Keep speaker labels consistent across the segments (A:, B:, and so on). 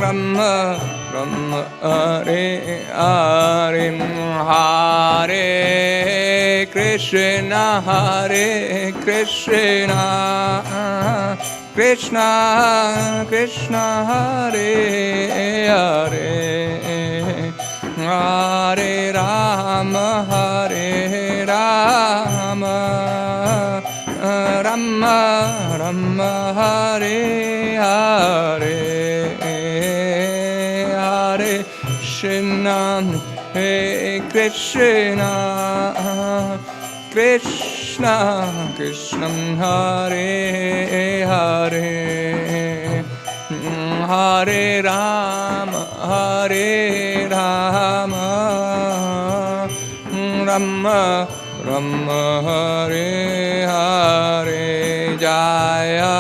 A: Rama Rama Hare Hare Hare Krishna Krishna Krishna Hare Hare Hare Rama Rama Rama Hare Hare Hare Krishna Krishna Krishna Krishna Hare Hare Hare Rama Rama Rama Hare Hare Jaya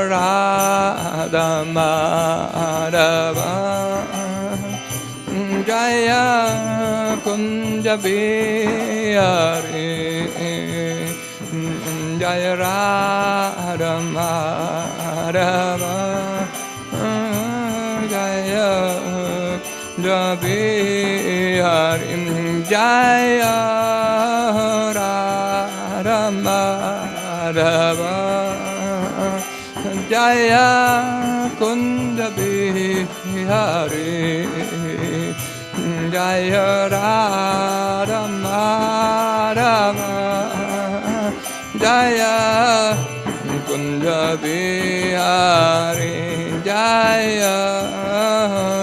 A: Radha Madhava Jaya Kunja Bihari Jaya Radha Madhava Jaya Bihari Jaya Radha Madhava Jaya Kunja Bihari Jaya Radha Madhava Jaya Kunja Bihari Jaya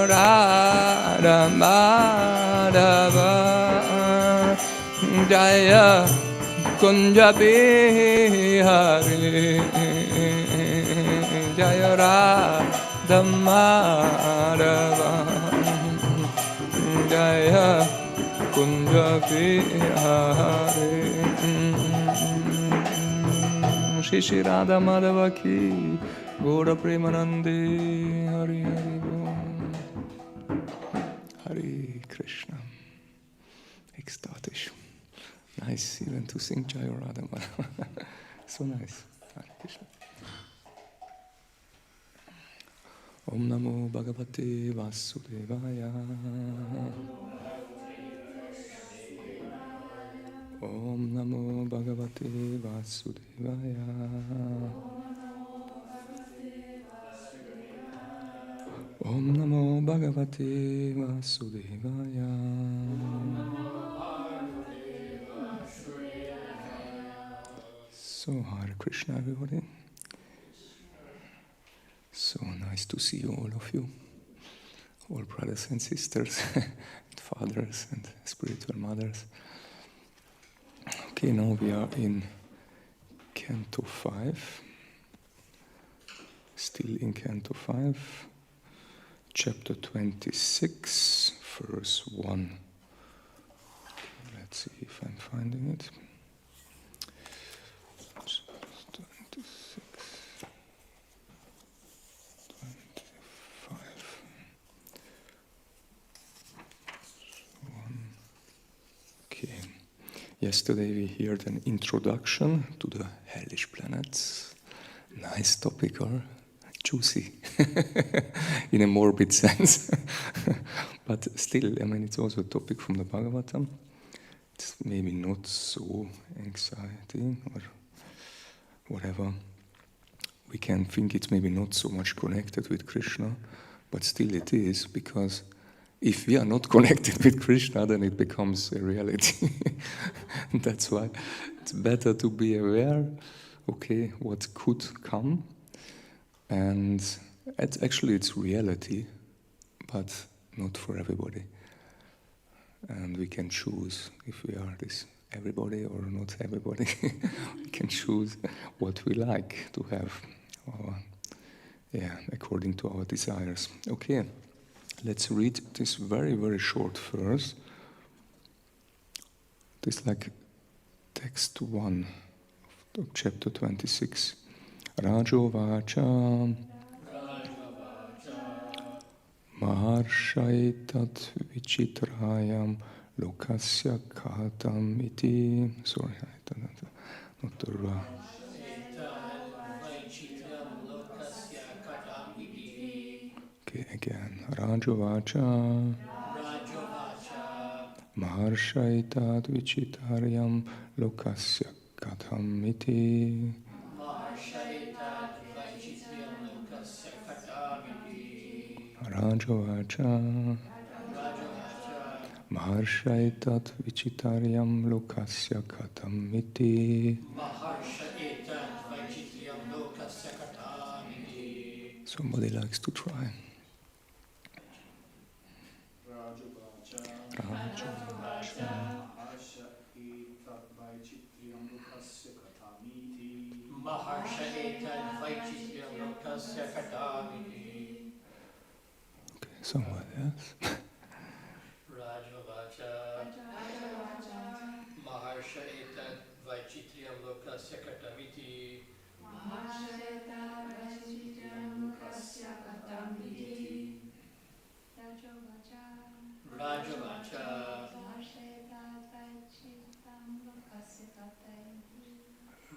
A: Radha Madhava Jaya Kunja Bihari Jaya Radha Madhava Jaya Kunja Bihari Shri Radha Madhava ki Gaura Premanande Hari Hari Bol Hare Krishna. Ekstatisch. Nice even to sing Jaya Radha Madhava. So nice. Hare Krishna. Om Namo Bhagavate Vasudevaya. Om Namo Bhagavate Vasudevaya. Om Namo Bhagavate Vasudevaya. So, Hare Krishna, everybody. So nice to see all of you, all brothers and sisters, and fathers and spiritual mothers. Okay, now we are in Canto 5, still in Canto 5, chapter 26, verse 1. Let's see if I'm finding it. 26, 25. Okay. Yesterday we heard an introduction to the hellish planets. Nice topic, or juicy, in a morbid sense. But still, I mean, it's also a topic from the Bhagavatam. It's maybe not so anxiety or whatever. We can think it's maybe not so much connected with Krishna, but still it is, because if we are not connected with Krishna, then it becomes a reality. That's why it's better to be aware, okay, what could come. And it's reality, but not for everybody. And we can choose if we are this everybody or not everybody. We can choose what we like to have, according to our desires. Okay, let's read this very, very short verse. This like text 1 of chapter 26. Rajo Vacha Maharshaitat Vichitrayam Lokasya Katam Iti. Sorry, not the Ra. Okay, again. Rajavacha. Maharshaitat vichitaryam lokasya katham iti. Rajavacha. Maharshaitat vichitaryam lokasya katham iti. Somebody likes to try. Okay, someone else.
B: Maharsha etat vaichitriyam lokasya katamiti. Rajavacha.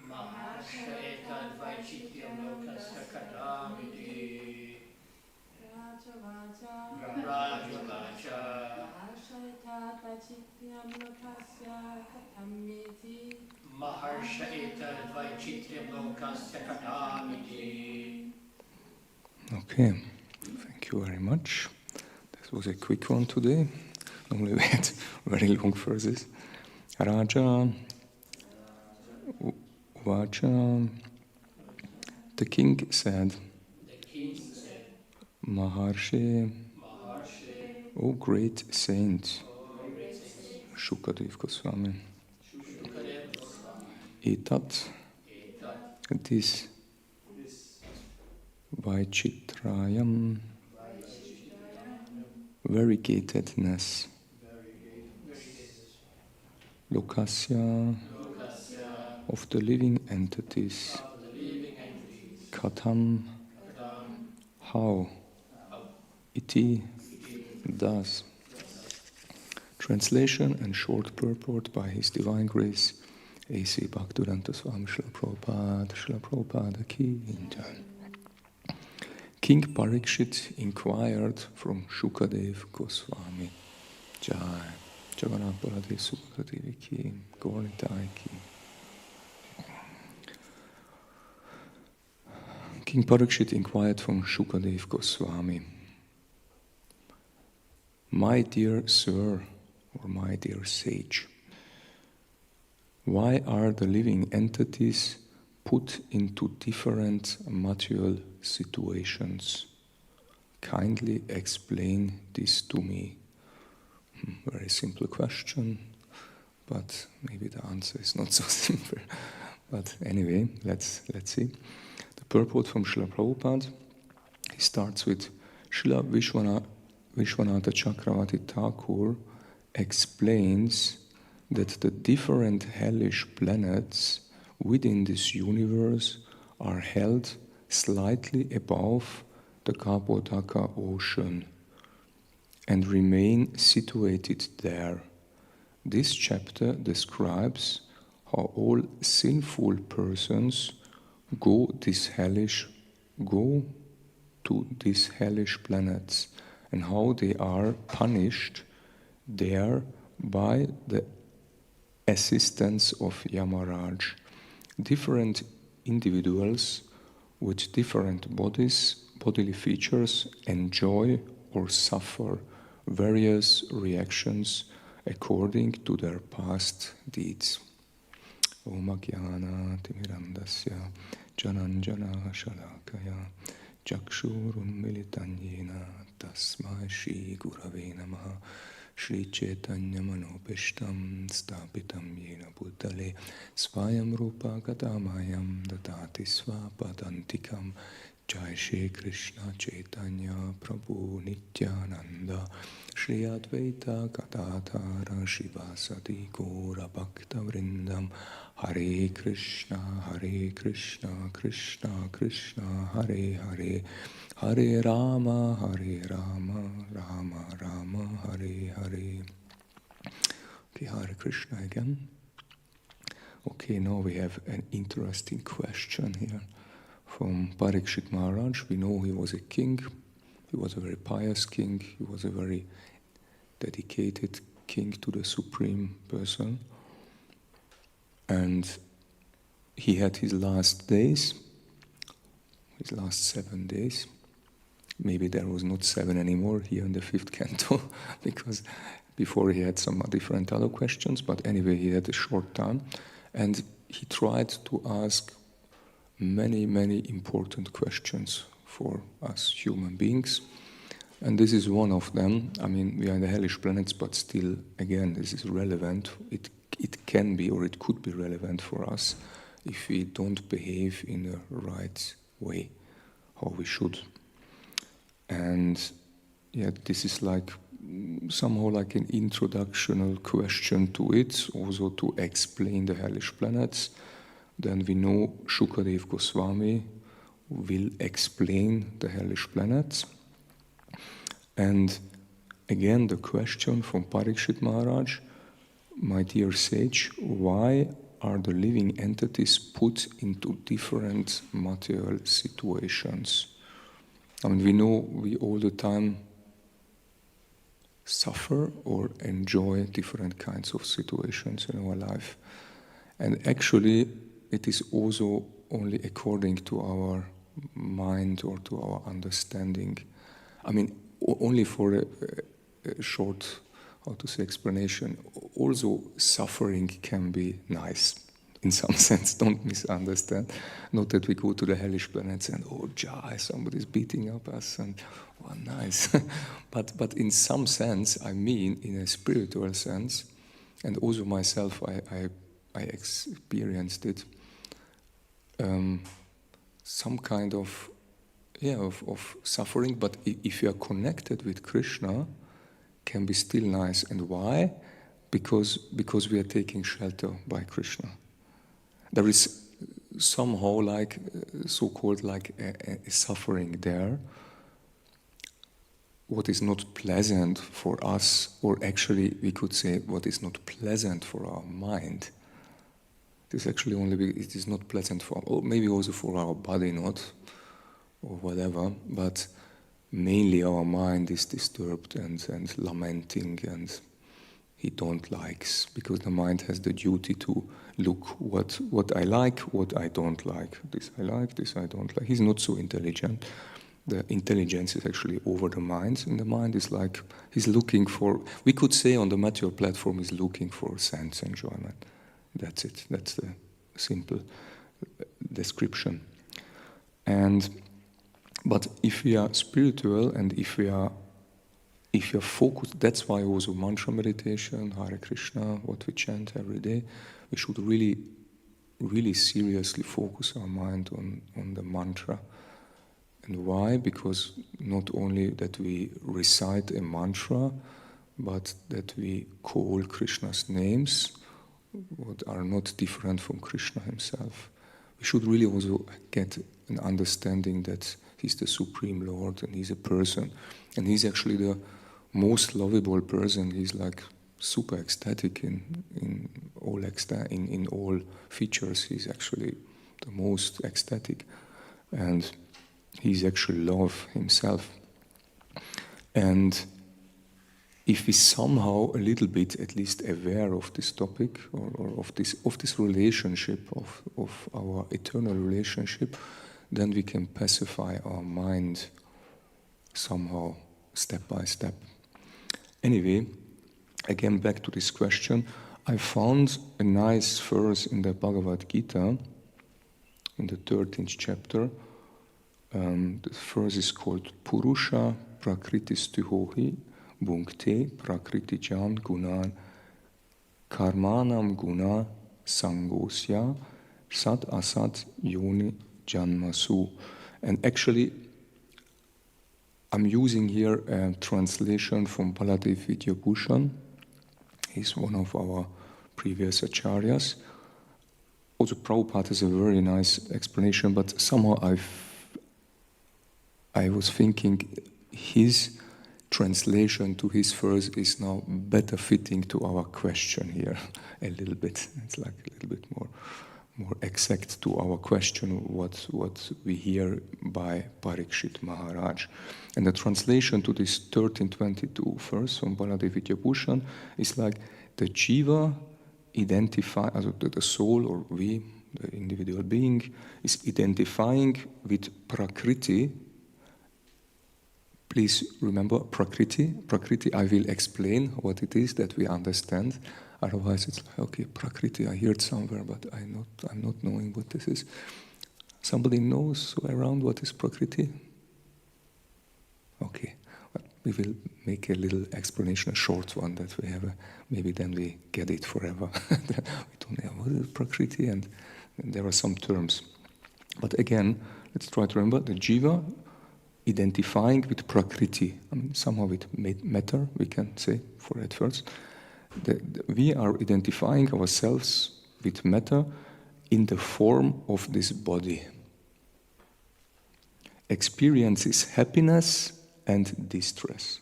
B: Maharsha etat vaichitriyam lokasya katamiti. Rajavacha. Maharsha etat vaichitriyam lokasya katamiti.
A: Okay, thank you very much. This was a quick one today. Normally we had very long verses. Raja, Vacha, the king said, Maharshi, O great saint, Shukadev Goswami, Etat, this Vaichitrayam, variegatedness, Lokasya, of the living entities, Katham, how, iti, thus. Translation and short purport by His Divine Grace, A.C. Bhaktivedanta Swami Srila Prabhupada Ki Jai. King Parikshit inquired from Shukadev Goswami. Jai. Jagannath Baladev Subhadra Ki. Gaurnitai Ki. King Parikshit inquired from Shukadev Goswami. My dear sir, or my dear sage, why are the living entities put into different material situations? Kindly explain this to me. Very simple question, but maybe the answer is not so simple. But anyway, let's see. The purport from Srila Prabhupada, he starts with Srila Vishwanatha Chakravarti Thakur explains that the different hellish planets within this universe are held slightly above the Kapotaka ocean and remain situated there. This chapter describes how all sinful persons go to these hellish planets and how they are punished there by the assistance of Yamaraj. Different individuals with different bodily features enjoy or suffer various reactions according to their past deeds. Homa Yajna timirandasya jananjana shalakaya chakshurum militanyena tasmai Shri Gurave Namaha Shri Chaitanya Manopishtam Stapitam Yena Bhutale Svayam Rupa Katamayam Datati Svapadantikam Jai Shri Krishna Chaitanya Prabhu Nityananda Shri Advaita Gadadhara Shivasati Gaura Bhakta Vrindam Hare Krishna Krishna Krishna Hare Hare Hare Rama Rama Rama Hare Hare. Okay, Hare Krishna again. Okay, now we have an interesting question here from Parikshit Maharaj. We know he was a king He was a very pious king. He was a very dedicated king to the Supreme Person. And he had his last days, his last 7 days. Maybe there was not 7 anymore here in the 5th canto, because before he had some different other questions, but anyway, he had a short time. And he tried to ask many, many important questions for us human beings. And this is one of them. I mean, we are in the hellish planets, but still, again, this is relevant. It can be, or it could be relevant for us if we don't behave in the right way, how we should. And yeah, this is like somehow like an introductional question to it, also to explain the hellish planets. Then we know Shukadev Goswami will explain the hellish planets. And again, the question from Parikshit Maharaj, my dear sage, why are the living entities put into different material situations? I mean, we know we all the time suffer or enjoy different kinds of situations in our life. And actually, it is also only according to our mind or to our understanding. I mean, only for a short, how to say, explanation. Also, suffering can be nice, in some sense. Don't misunderstand. Not that we go to the hellish planets and, oh, jai, somebody's beating up us, and, oh, nice. but in some sense, I mean, in a spiritual sense, and also myself, I experienced it, some kind of suffering, but if you are connected with Krishna, can be still nice. And why? Because we are taking shelter by Krishna. There is somehow like so-called like a suffering there, what is not pleasant for us, or actually we could say what is not pleasant for our mind. It is actually only, it is not pleasant for, or maybe also for our body, not, or whatever, but mainly our mind is disturbed and lamenting, and he don't likes, because the mind has the duty to look what I like, what I don't like. This I like, this I don't like. He's not so intelligent. The intelligence is actually over the mind, and the mind is like, he's looking for, we could say on the material platform, he's looking for sense enjoyment. That's it. That's the simple description. But if we are spiritual and if you're focused, that's why also mantra meditation, Hare Krishna, what we chant every day, we should really, really seriously focus our mind on the mantra. And why? Because not only that we recite a mantra, but that we call Krishna's names, what are not different from Krishna himself. We should really also get an understanding that he's the Supreme Lord and he's a person. And he's actually the most lovable person. He's like super ecstatic in all features. He's actually the most ecstatic. And he's actually love himself. And if we somehow a little bit at least aware of this topic or of this relationship, of our eternal relationship, then we can pacify our mind somehow, step by step. Anyway, again back to this question, I found a nice verse in the Bhagavad Gita, in the 13th chapter. The verse is called Purusha Prakritistuhohi Bhunkte Prakritijan Gunan Karmanam Guna Sangosya Sat Asat Yoni Janmasu. And actually, I'm using here a translation from Baladev Vidyabhushan. He's one of our previous acharyas. Also, Prabhupada has a very nice explanation, but somehow I was thinking his translation to his verse is now better fitting to our question here a little bit. It's like a little bit more exact to our question, what we hear by Parikshit Maharaj. And the translation to this 1322 verse from Baladev Vidyabhushan is like, the jiva identify, the soul or we, the individual being, is identifying with Prakriti. Please remember Prakriti. Prakriti, I will explain what it is that we understand. Otherwise it's like, okay, Prakriti, I heard somewhere, but I'm not knowing what this is. Somebody knows around what is Prakriti? Okay, but we will make a little explanation, a short one that we have. Maybe then we get it forever. We don't know what is Prakriti, and there are some terms. But again, let's try to remember the jiva identifying with Prakriti. I mean, somehow with matter, we can say for at first. We are identifying ourselves with matter in the form of this body. Experiences happiness and distress,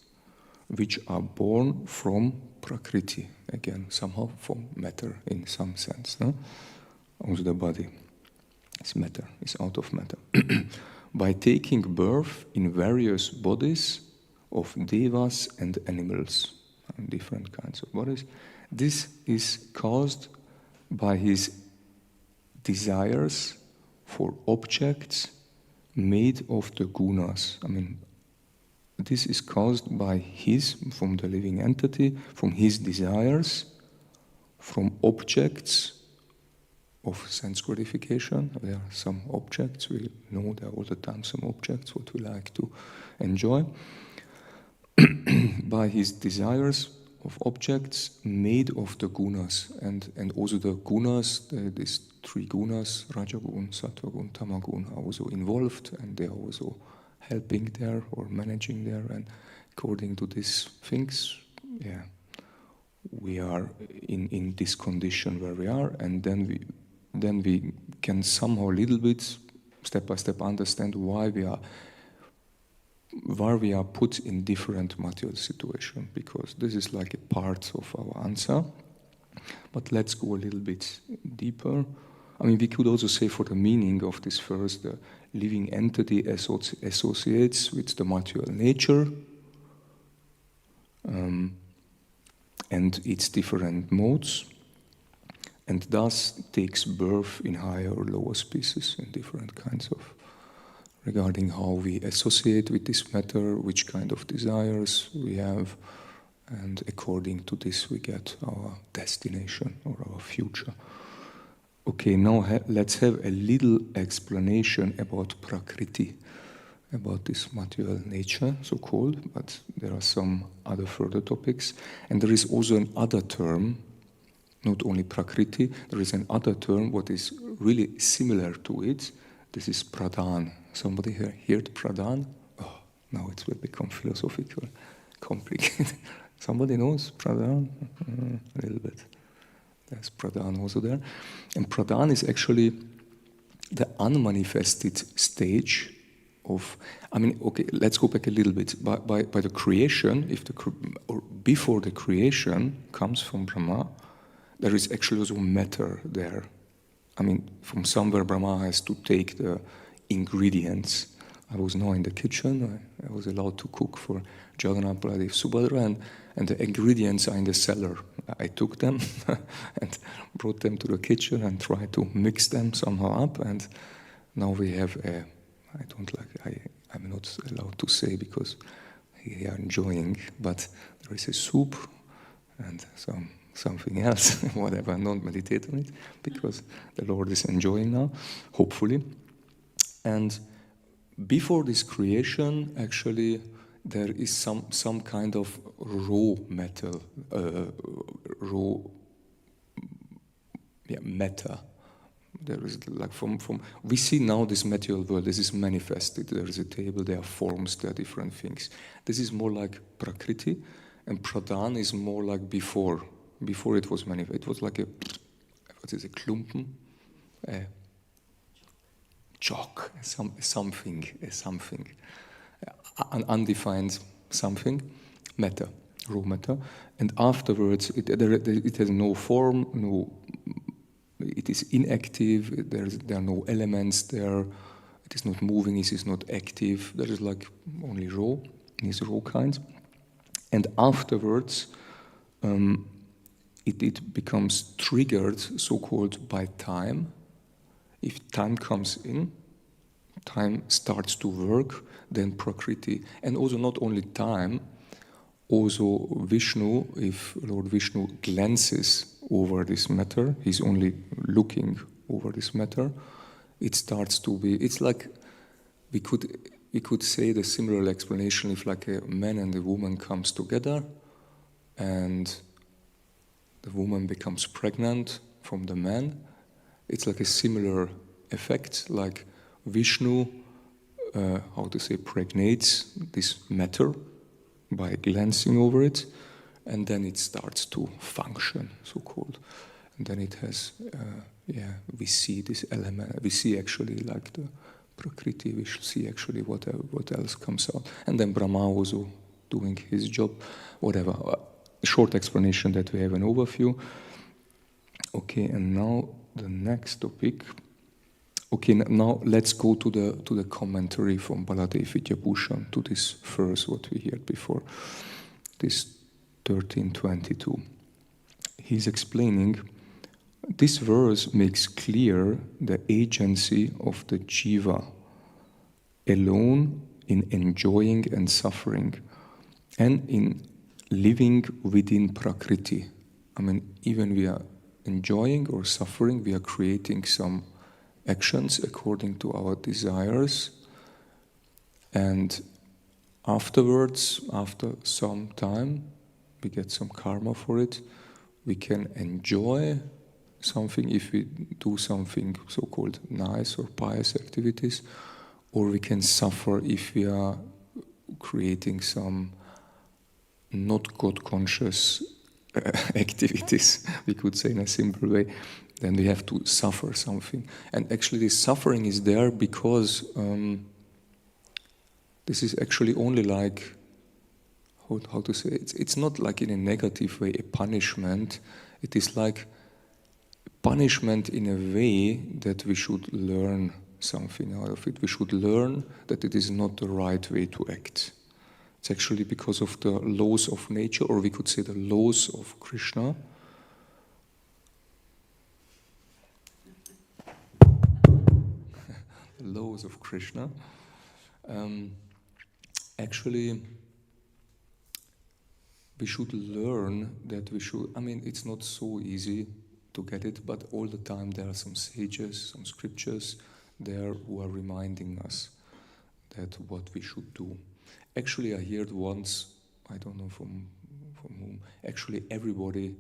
A: which are born from Prakriti, again, somehow from matter in some sense. No? Also the body is matter, is out of matter. By taking birth in various bodies of devas and animals, and different kinds of bodies, this is caused by his desires for objects made of the gunas. I mean, this is caused by from the living entity, from his desires, from objects of sense gratification. There are some objects, we know there are all the time some objects what we like to enjoy. By his desires of objects made of the gunas, and also the gunas, these three gunas, Rajagun, Sattvagun, Tamagun, are also involved, and they are also helping there or managing there, and according to these things, we are in this condition where we are, and then we can somehow a little bit, step by step, understand why we are put in different material situations, because this is like a part of our answer. But let's go a little bit deeper. I mean, we could also say for the meaning of this verse, the living entity associates with the material nature and its different modes, and thus takes birth in higher or lower species in different kinds of, regarding how we associate with this matter, which kind of desires we have, and according to this we get our destination or our future. Okay, now let's have a little explanation about Prakriti, about this material nature, so-called, but there are some other further topics. And there is also another term, not only Prakriti, there is another term what is really similar to it. This is Pradhan. Somebody here heard Pradhan? Oh, now it will become philosophical, complicated. Somebody knows Pradhan? A little bit. There's Pradhan also there. And Pradhan is actually the unmanifested stage of, I mean, okay, let's go back a little bit. By the creation, or before the creation comes from Brahma, there is actually also matter there. I mean, from somewhere Brahma has to take the ingredients. I was now in the kitchen, I was allowed to cook for Jagannath, Baladev, Subhadra, and the ingredients are in the cellar. I took them and brought them to the kitchen and tried to mix them somehow up, and now we have I'm not allowed to say because they are enjoying, but there is a soup and something else, whatever, don't meditate on it, because the Lord is enjoying now, hopefully. And before this creation, actually, there is some kind of raw metal, matter. There is like from we see now this material world. This is manifested. There is a table. There are forms. There are different things. This is more like Prakriti, and Pradhan is more like before. Before it was manifest, it was like a klumpen, a chalk, something, an undefined something, matter, raw matter, and afterwards it has no form, it is inactive, there are no elements there, it is not moving, it is not active, there is like only raw, these raw kinds. And afterwards, it becomes triggered, so-called by time. If time comes in, time starts to work, then Prakriti, and also not only time, also Vishnu, if Lord Vishnu glances over this matter, he's only looking over this matter, it starts to be, it's like, we could say the similar explanation if like a man and a woman comes together and the woman becomes pregnant from the man. It's like a similar effect, like Vishnu, pregnates this matter by glancing over it, and then it starts to function, so-called. And then it has, we see this element, we see actually like the Prakriti, we should see actually what else comes out. And then Brahma also doing his job, whatever. A short explanation that we have an overview. Okay, and now the next topic. Okay, now let's go to the commentary from Baladev Vidyabhushan to this verse what we heard before, this 1322. He's explaining, this verse makes clear the agency of the jiva alone in enjoying and suffering and in living within Prakriti. I mean, even we are enjoying or suffering, we are creating some actions according to our desires, and afterwards, after some time, we get some karma for it. We can enjoy something if we do something so-called nice or pious activities, or we can suffer if we are creating some not God-conscious activities, we could say in a simple way. Then we have to suffer something. And actually this suffering is there because this is actually only like, how to say, it's not like in a negative way, a punishment. It is like punishment in a way that we should learn something out of it. We should learn that it is not the right way to act. It's actually because of the laws of nature, or we could say the laws of Krishna. The laws of Krishna. Actually, we should learn that we should, I mean, it's not so easy to get it, but all the time there are some sages, some scriptures there who are reminding us that what we should do. Actually, I heard once, I don't know from whom, actually everybody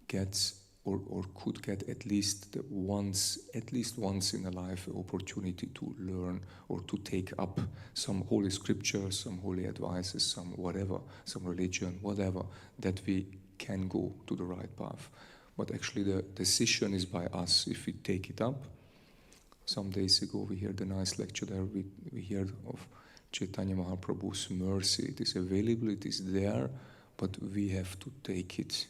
A: gets or could get at least once in a life an opportunity to learn or to take up some holy scriptures, some holy advices, some whatever, some religion, whatever, that we can go to the right path. But actually the decision is by us if we take it up. Some days ago we heard a nice lecture there, we heard of Chaitanya Mahaprabhu's mercy. It is available, it is there, but we have to take it.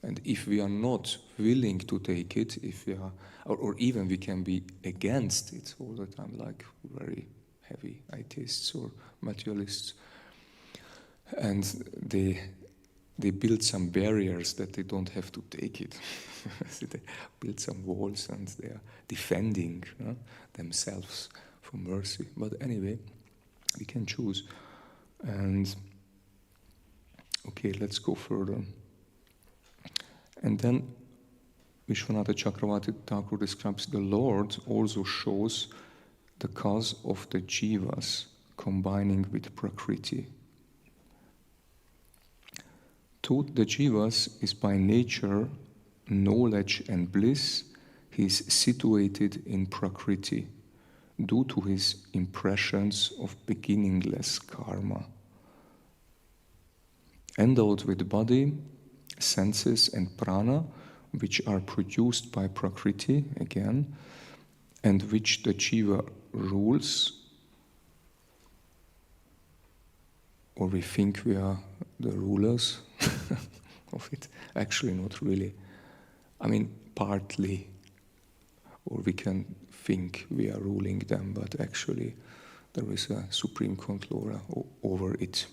A: And if we are not willing to take it, if we are, or even we can be against it all the time, like very heavy atheists or materialists, and they build some barriers that they don't have to take it. So they build some walls and they are defending themselves from mercy. But anyway, we can choose. And okay, let's go further. And then Vishwanatha Chakravarti Thakur describes the Lord also shows the cause of the jivas combining with Prakriti. To the jivas is by nature knowledge and bliss. He is situated in Prakriti due to his impressions of beginningless karma. Endowed with body, senses and prana, which are produced by Prakriti, again, and which the jiva rules, or we think we are the rulers of it. Actually, not really. I mean, partly or we can think we are ruling them, but actually there is a supreme controller over it.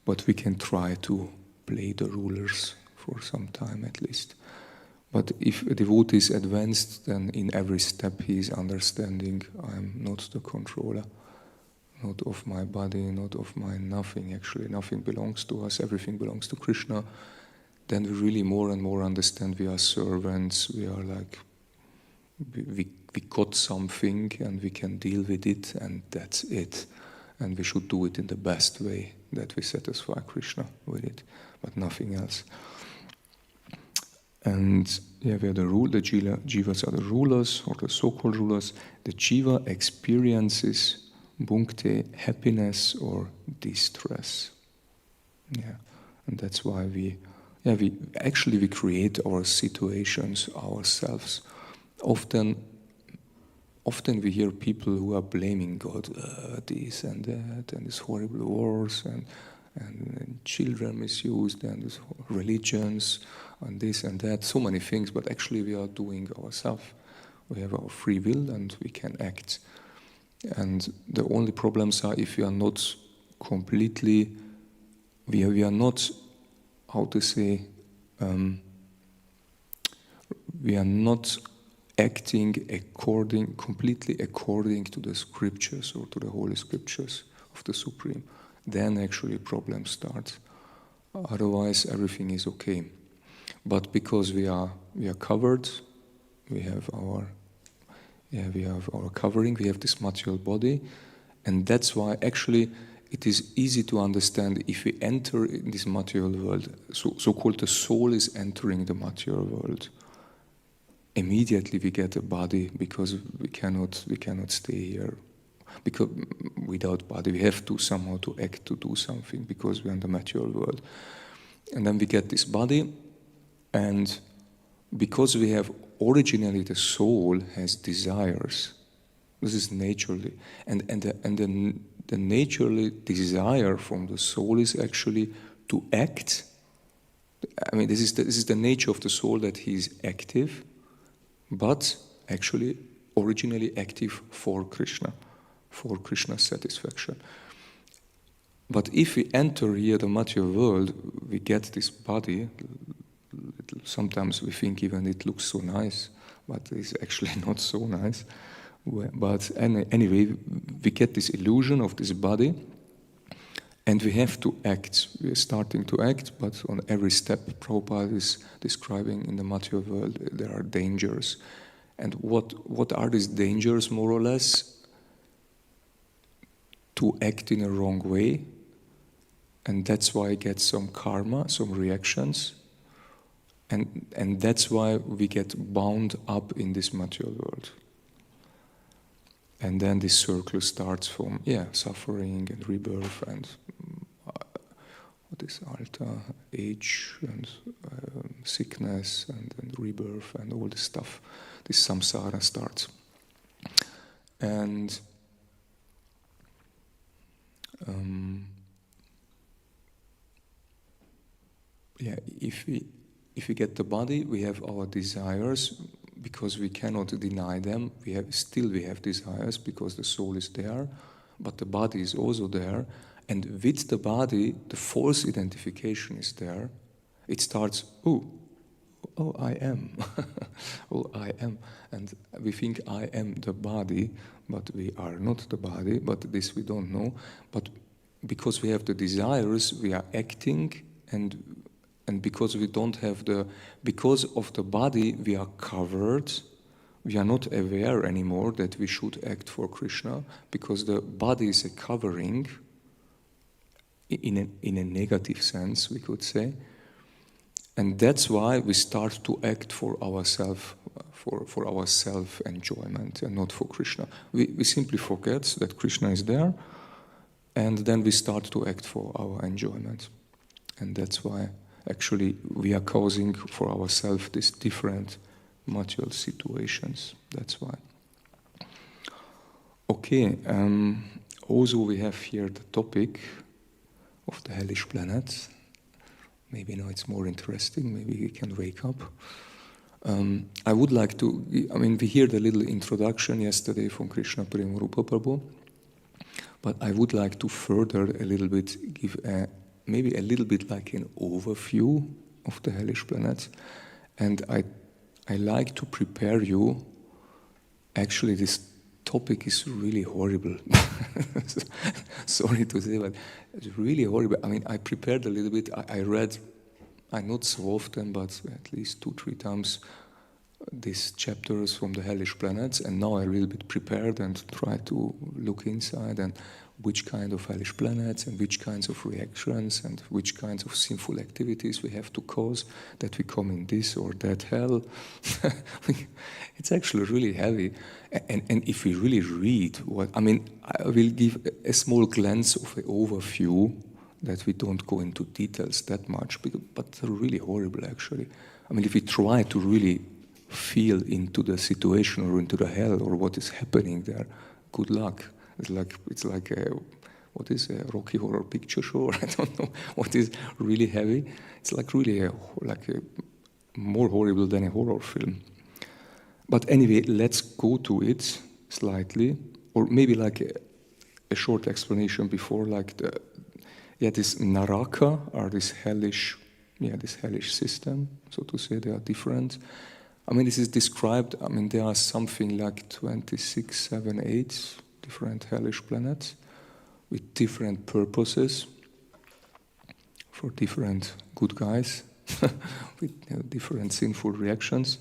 A: But we can try to play the rulers for some time at least. But if a devotee is advanced, then in every step he is understanding, I am not the controller, not of my body, not of my nothing. Actually, nothing belongs to us, everything belongs to Krishna. Then we really more and more understand we are servants, we are like, we got something and we can deal with it, and that's it. And we should do it in the best way, that we satisfy Krishna with it, but nothing else. And yeah, we are the jivas are the rulers, or the so-called rulers. The jiva experiences bhukti, happiness or distress. Yeah, and that's why we create our situations ourselves. Often we hear people who are blaming God, this and that, and these horrible wars, and children misused, and these religions, and this and that, so many things, but actually we are doing ourselves. We have our free will and we can act. And the only problems are if we are not completely, we are not, how to say, we are not acting completely according to the scriptures or to the holy scriptures of the Supreme. Then actually problems start. Otherwise everything is okay. But because we are covered, we have our covering, we have this material body, and that's why actually it is easy to understand if we enter in this material world, so-called the soul is entering the material world. Immediately we get a body because we cannot stay here. Because without body we have to somehow to act, to do something, because we're in the material world. And then we get this body, and because we have originally the soul has desires. This is naturally, and the naturally desire from the soul is actually to act. I mean, this is the nature of the soul, that he is active, but actually originally active for Krishna, for Krishna's satisfaction. But if we enter here the material world, we get this body. Sometimes we think even it looks so nice, but it's actually not so nice. But anyway, we get this illusion of this body, and we have to act. We are starting to act, but on every step, Prabhupada is describing in the material world, there are dangers. And what are these dangers, more or less? To act in a wrong way, and that's why I get some karma, some reactions. And that's why we get bound up in this material world. And then this circle starts from, suffering and rebirth and what is alta, age and sickness and rebirth and all this stuff. This samsara starts. And if we get the body, we have our desires, because we cannot deny them. We have desires because the soul is there, but the body is also there. And with the body, the false identification is there. It starts, oh, I am. Oh, I am. And we think I am the body, but we are not the body, but this we don't know. But because we have the desires, we are acting, and because we don't have because of the body, we are covered. We are not aware anymore that we should act for Krishna, because the body is a covering, in a negative sense, we could say. And that's why we start to act for ourselves, for our self-enjoyment, and not for Krishna. We simply forget that Krishna is there, and then we start to act for our enjoyment. And that's why actually we are causing for ourselves these different material situations. That's why. Okay, also we have here the topic of the hellish planets. Maybe now it's more interesting, maybe we can wake up. I would like to, we heard a little introduction yesterday from Krishna Prema Rupa Prabhu, but I would like to further a little bit, give maybe a little bit like an overview of the hellish planets. And I like to prepare you. Actually, this topic is really horrible. Sorry to say, but it's really horrible. I prepared a little bit. I read, not so often, but at least 2-3 times, these chapters from the hellish planets, and now I'm a little bit prepared and try to look inside and which kind of hellish planets and which kinds of reactions and which kinds of sinful activities we have to cause that we come in this or that hell. It's actually really heavy. And if we really read what, I will give a small glance of an overview that we don't go into details that much, but they're really horrible actually. If we try to really feel into the situation or into the hell or what is happening there, good luck. It's like a Rocky Horror Picture Show. I don't know what is really heavy. It's like really a more horrible than a horror film. But anyway, let's go to it slightly, or maybe like a short explanation before, this Naraka or this hellish system, so to say. They are different. This is described. There are something like 26, 7, 8. Different hellish planets with different purposes for different good guys with different sinful reactions.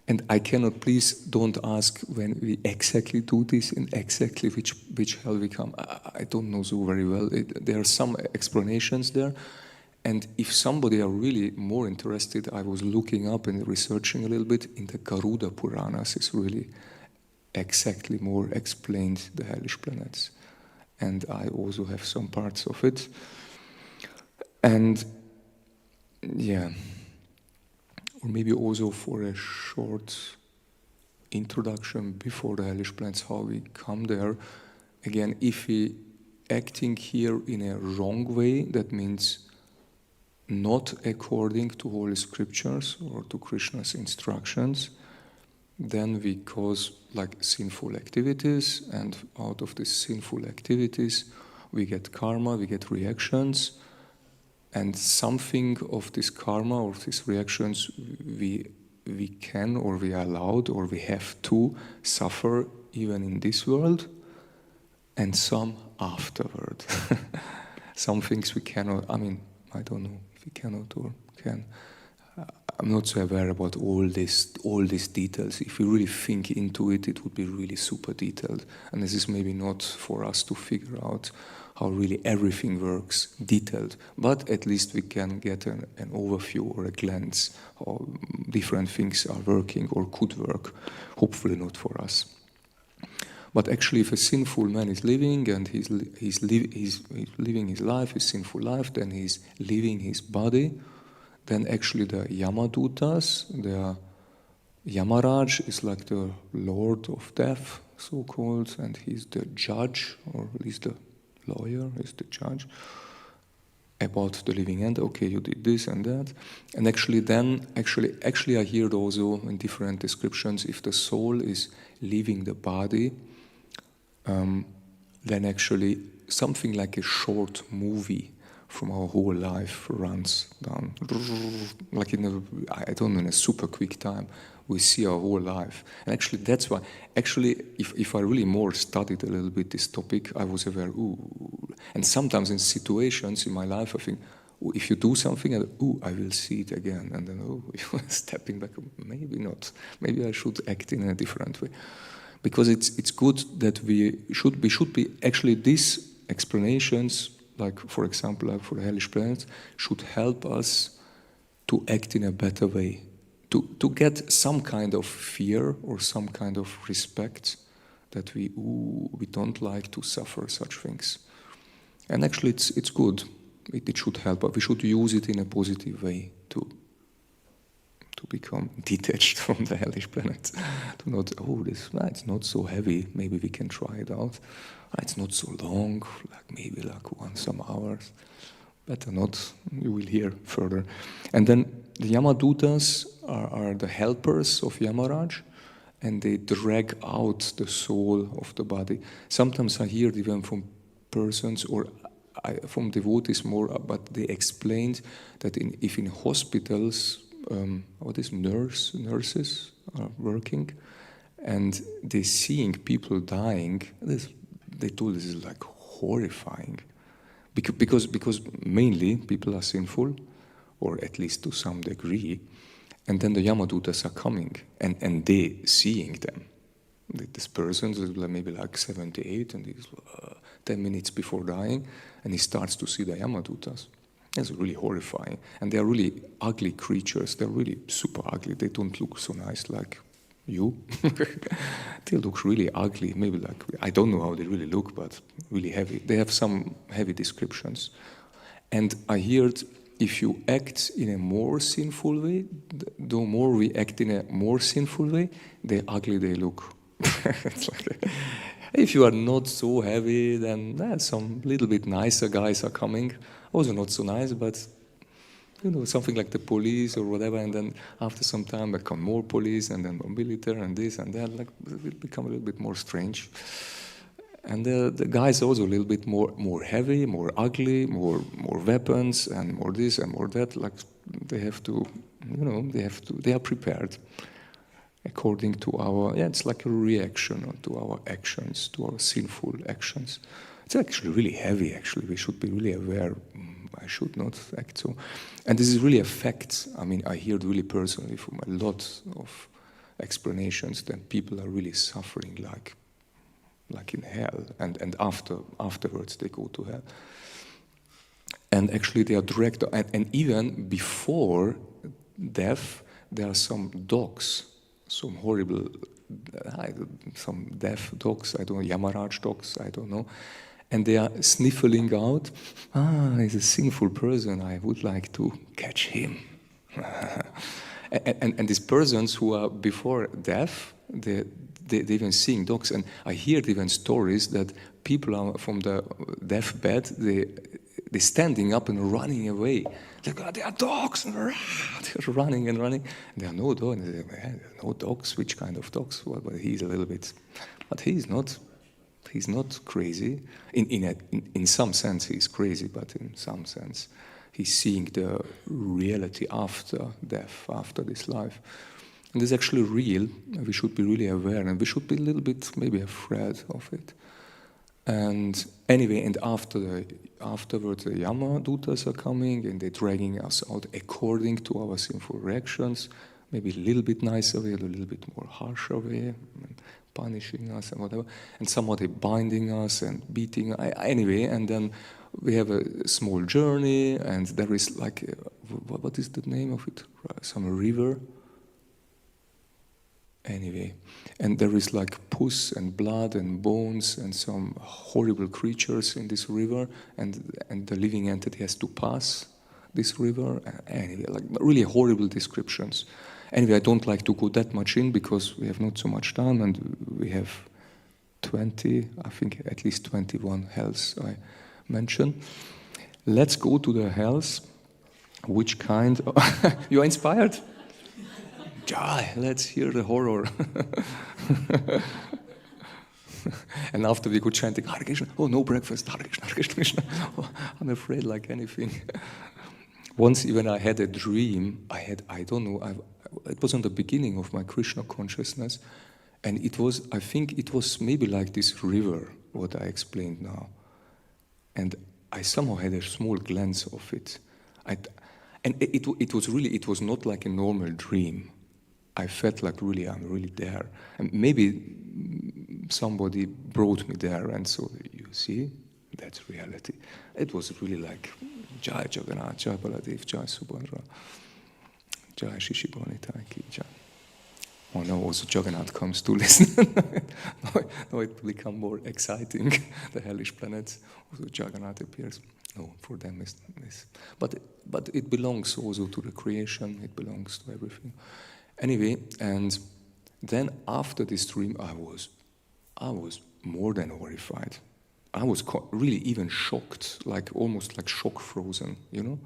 A: And I cannot, please don't ask when we exactly do this and exactly which hell we come. I don't know so very well. There are some explanations there. And if somebody are really more interested, I was looking up and researching a little bit in the Garuda Puranas. It's really exactly more explained the hellish planets, and I also have some parts of it. And or maybe also for a short introduction before the hellish planets, how we come there. Again, if we acting here in a wrong way, that means not according to Holy Scriptures or to Krishna's instructions, then we cause sinful activities, and out of these sinful activities we get karma, we get reactions, and something of this karma or these reactions we can or we are allowed or we have to suffer even in this world, and some afterward. Some things we cannot, I don't know if we cannot or can. I'm not so aware about all these details. If we really think into it, it would be really super detailed. And this is maybe not for us to figure out how really everything works detailed. But at least we can get an overview or a glance how different things are working or could work. Hopefully not for us. But actually, if a sinful man is living and he's living his life, his sinful life, then he's leaving his body, then actually the Yamadutas, the Yamaraj is like the Lord of Death, so-called, and he's the judge, or at least the lawyer is the judge, about the living end. Okay, you did this and that. And actually I hear also in different descriptions, if the soul is leaving the body, then actually something like a short movie from our whole life runs down, like in a super quick time. We see our whole life. And actually that's why, if I really more studied a little bit this topic, I was aware, and sometimes in situations in my life, I think, if you do something, I will see it again. And then, stepping back, maybe not. Maybe I should act in a different way. Because it's good that we should be, actually these explanations, like for example, for the hellish planets, should help us to act in a better way, to get some kind of fear or some kind of respect that we don't like to suffer such things. And actually it's good. It should help us. We should use it in a positive way to become detached from the hellish planets. To not, it's not so heavy, maybe we can try it out. It's not so long, maybe some hours. better not, you will hear further. And then the Yamadutas are the helpers of Yamaraj, and they drag out the soul of the body. Sometimes I hear even from persons or from devotees more, but they explained that if in hospitals, nurses are working, and they're seeing people dying, they told this is like horrifying. Because mainly people are sinful, or at least to some degree, and then the Yamadutas are coming, and they seeing them. This person is maybe like 78, and he's 10 minutes before dying, and he starts to see the Yamadutas. That's really horrifying. And they are really ugly creatures. They're really super ugly. They don't look so nice like you. They look really ugly. Maybe like, I don't know how they really look, but really heavy. They have some heavy descriptions. And I heard if you act in a more sinful way, the more we act in a more sinful way, the ugly they look. It's like, if you are not so heavy, then some little bit nicer guys are coming. Also not so nice, but something like the police or whatever, and then after some time there come more police, and then more military, and this and that, like it will become a little bit more strange. And the guys are also a little bit more heavy, more ugly, more weapons, and more this and more that. Like they have to, they are prepared according to our, it's like a reaction to our actions, to our sinful actions. It's actually really heavy, actually. We should be really aware. I should not act so. And this is really a fact. I mean, I hear it really personally from a lot of explanations that people are really suffering like in hell. And afterwards they go to hell. And actually they are dragged, and even before death, there are some dogs, some horrible, some deaf dogs, I don't know, Yamaraj dogs, I don't know. And they are sniffling out, he's a sinful person, I would like to catch him. and these persons who are before death, they even seeing dogs. And I hear even stories that people are from the deathbed, they're standing up and running away. They are dogs, they're running and running. There are no dogs. No dogs, which kind of dogs? Well, but he's a little bit, but he's not crazy. In some sense he's crazy, but in some sense he's seeing the reality after death, after this life. And it's actually real. We should be really aware, and we should be a little bit maybe afraid of it. And anyway, and afterwards the Yamadutas are coming, and they're dragging us out according to our sinful reactions, maybe a little bit nicer way, a little bit more harsher way, punishing us and whatever, and somehow they're binding us and beating anyway. And then we have a small journey, and there is like what is the name of it? Some river. Anyway, and there is like pus and blood and bones and some horrible creatures in this river, and the living entity has to pass this river. Anyway, like really horrible descriptions. Anyway, I don't like to go that much in because we have not so much time, and we have 20, I think at least 21 hells I mentioned. Let's go to the hells. Which kind? You are inspired? Jai, let's hear the horror. And after we go chanting, Hare Krishna, oh, no breakfast, Hare Krishna, Hare Krishna, Krishna. Oh, I'm afraid like anything. Once even I had a dream, I don't know, it was on the beginning of my Krishna consciousness, and I think it was maybe like this river, what I explained now. And I somehow had a small glance of it. And it was not like a normal dream. I felt like really, I'm really there. And maybe somebody brought me there, and so you see, that's reality. It was really like, Jai Jagannath, Jai Baladev, Jai Subhadra, Jai Shishibhani Ki Jai. Oh no, also Jagannath comes to listen. now it will become more exciting, the hellish planets. Also Jagannath appears. No, for them it's this. But it belongs also to the creation, it belongs to everything. Anyway, and then after this dream, I was more than horrified. I was really even shocked, like almost like shock frozen, you know?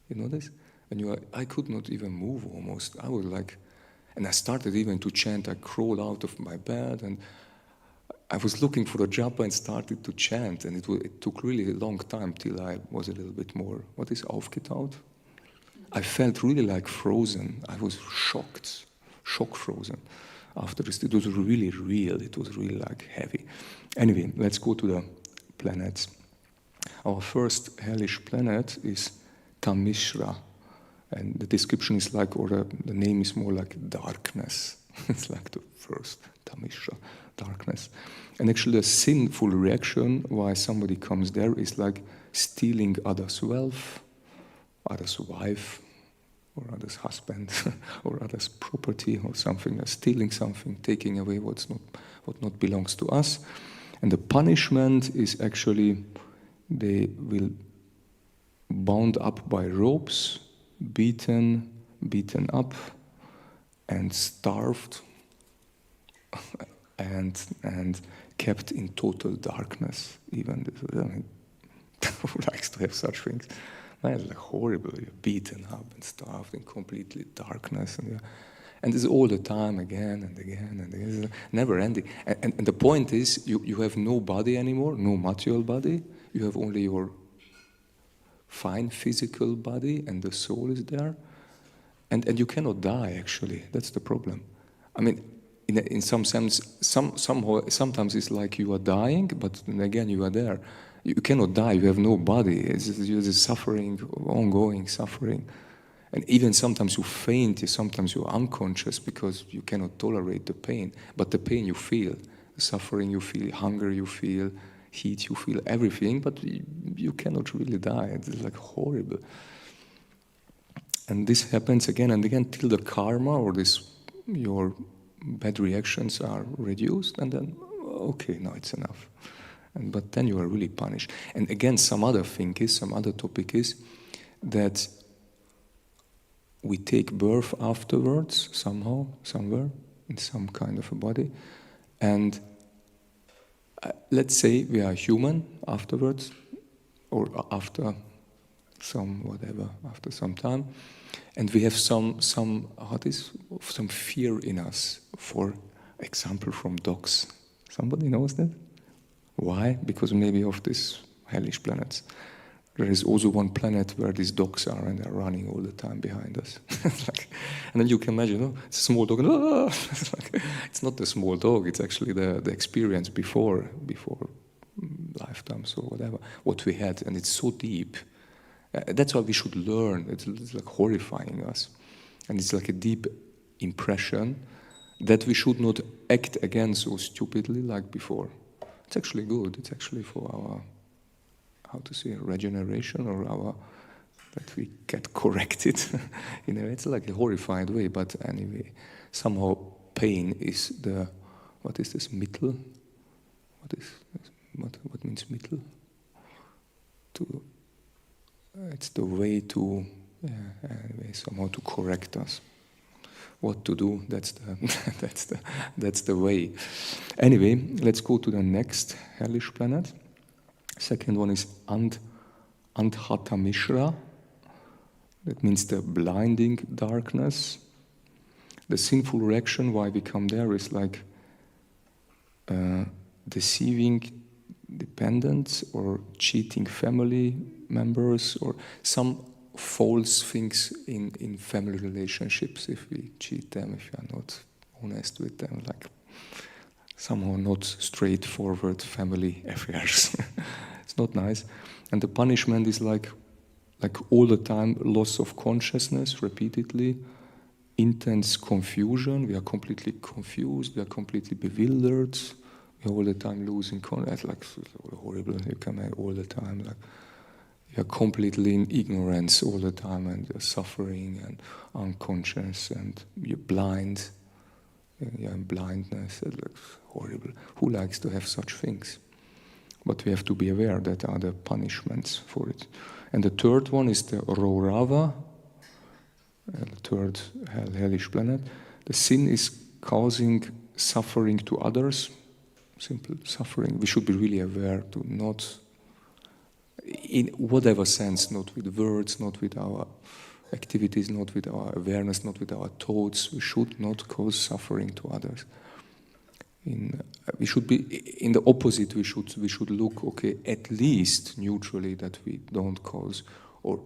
A: You know this? And I could not even move almost. I was like, and I started even to chant. I crawled out of my bed and I was looking for a japa and started to chant. And it took really a long time till I was a little bit more, what is aufgetaut? I felt really like frozen. I was shocked, shock frozen. After this, it was really real. It was really like heavy. Anyway, let's go to the planets. Our first hellish planet is Tamishra. And the description is like, or the name is more like darkness. It's like the first Tamishra, darkness. And actually the sinful reaction why somebody comes there is like stealing others' wealth, others' wife, or others' husband, or others' property, or something, stealing something, taking away what not belongs to us. And the punishment is actually they will bound up by ropes, beaten up, and starved, and kept in total darkness. Even who likes to have such things? Man, it's like horrible. You're beaten up and starved in completely darkness, and it's all the time, again and again and again. It's never ending. And the point is, you have no body anymore, no material body. You have only your fine physical body, and the soul is there. And you cannot die, actually. That's the problem. I mean, in some sense, sometimes it's like you are dying, but then again you are there. You cannot die, you have no body. It's just suffering, ongoing suffering. And even sometimes you faint, sometimes you're unconscious because you cannot tolerate the pain. But the pain you feel, the suffering you feel, hunger you feel, heat you feel, everything, but you cannot really die. It's like horrible. And this happens again and again till the karma or your bad reactions are reduced, and then, okay, now it's enough. But then you are really punished. And again, some other topic is that we take birth afterwards, somehow, somewhere, in some kind of a body. And let's say we are human afterwards, or after after some time. And we have some fear in us, for example, from dogs. Somebody knows that? Why? Because maybe of these hellish planets. There is also one planet where these dogs are, and they're running all the time behind us. And then you can imagine, it's a small dog. It's not the small dog, it's actually the experience before lifetimes or whatever, what we had. And it's so deep. That's why we should learn. It's like horrifying us. And it's like a deep impression that we should not act again so stupidly like before. It's actually good. It's actually for our, regeneration, or that we get corrected. It's like a horrified way, but anyway, somehow pain is what is this, mittel? What means mittel? It's the way to, anyway, somehow to correct us. What to do, that's the way. Anyway, let's go to the next hellish planet. Second one is Andhatamishra. That means the blinding darkness. The sinful reaction why we come there is like deceiving dependents or cheating family members, or some false things in family relationships. If we cheat them, if we are not honest with them, like somehow not straightforward family affairs. It's not nice. And the punishment is like all the time loss of consciousness repeatedly, intense confusion. We are completely confused. We are completely bewildered. We are all the time losing consciousness. Like horrible. You come all the time. Like you are completely in ignorance all the time, and you're suffering and unconscious, and you're blind. You're in blindness. It looks horrible. Who likes to have such things? But we have to be aware that are the punishments for it. And the third one is the Raurava, the third hellish planet. The sin is causing suffering to others, simple suffering. We should be really aware to not, in whatever sense, not with words, not with our activities, not with our awareness, not with our thoughts. We should not cause suffering to others. We should be in the opposite. We should look, okay, at least neutrally, that we don't cause, or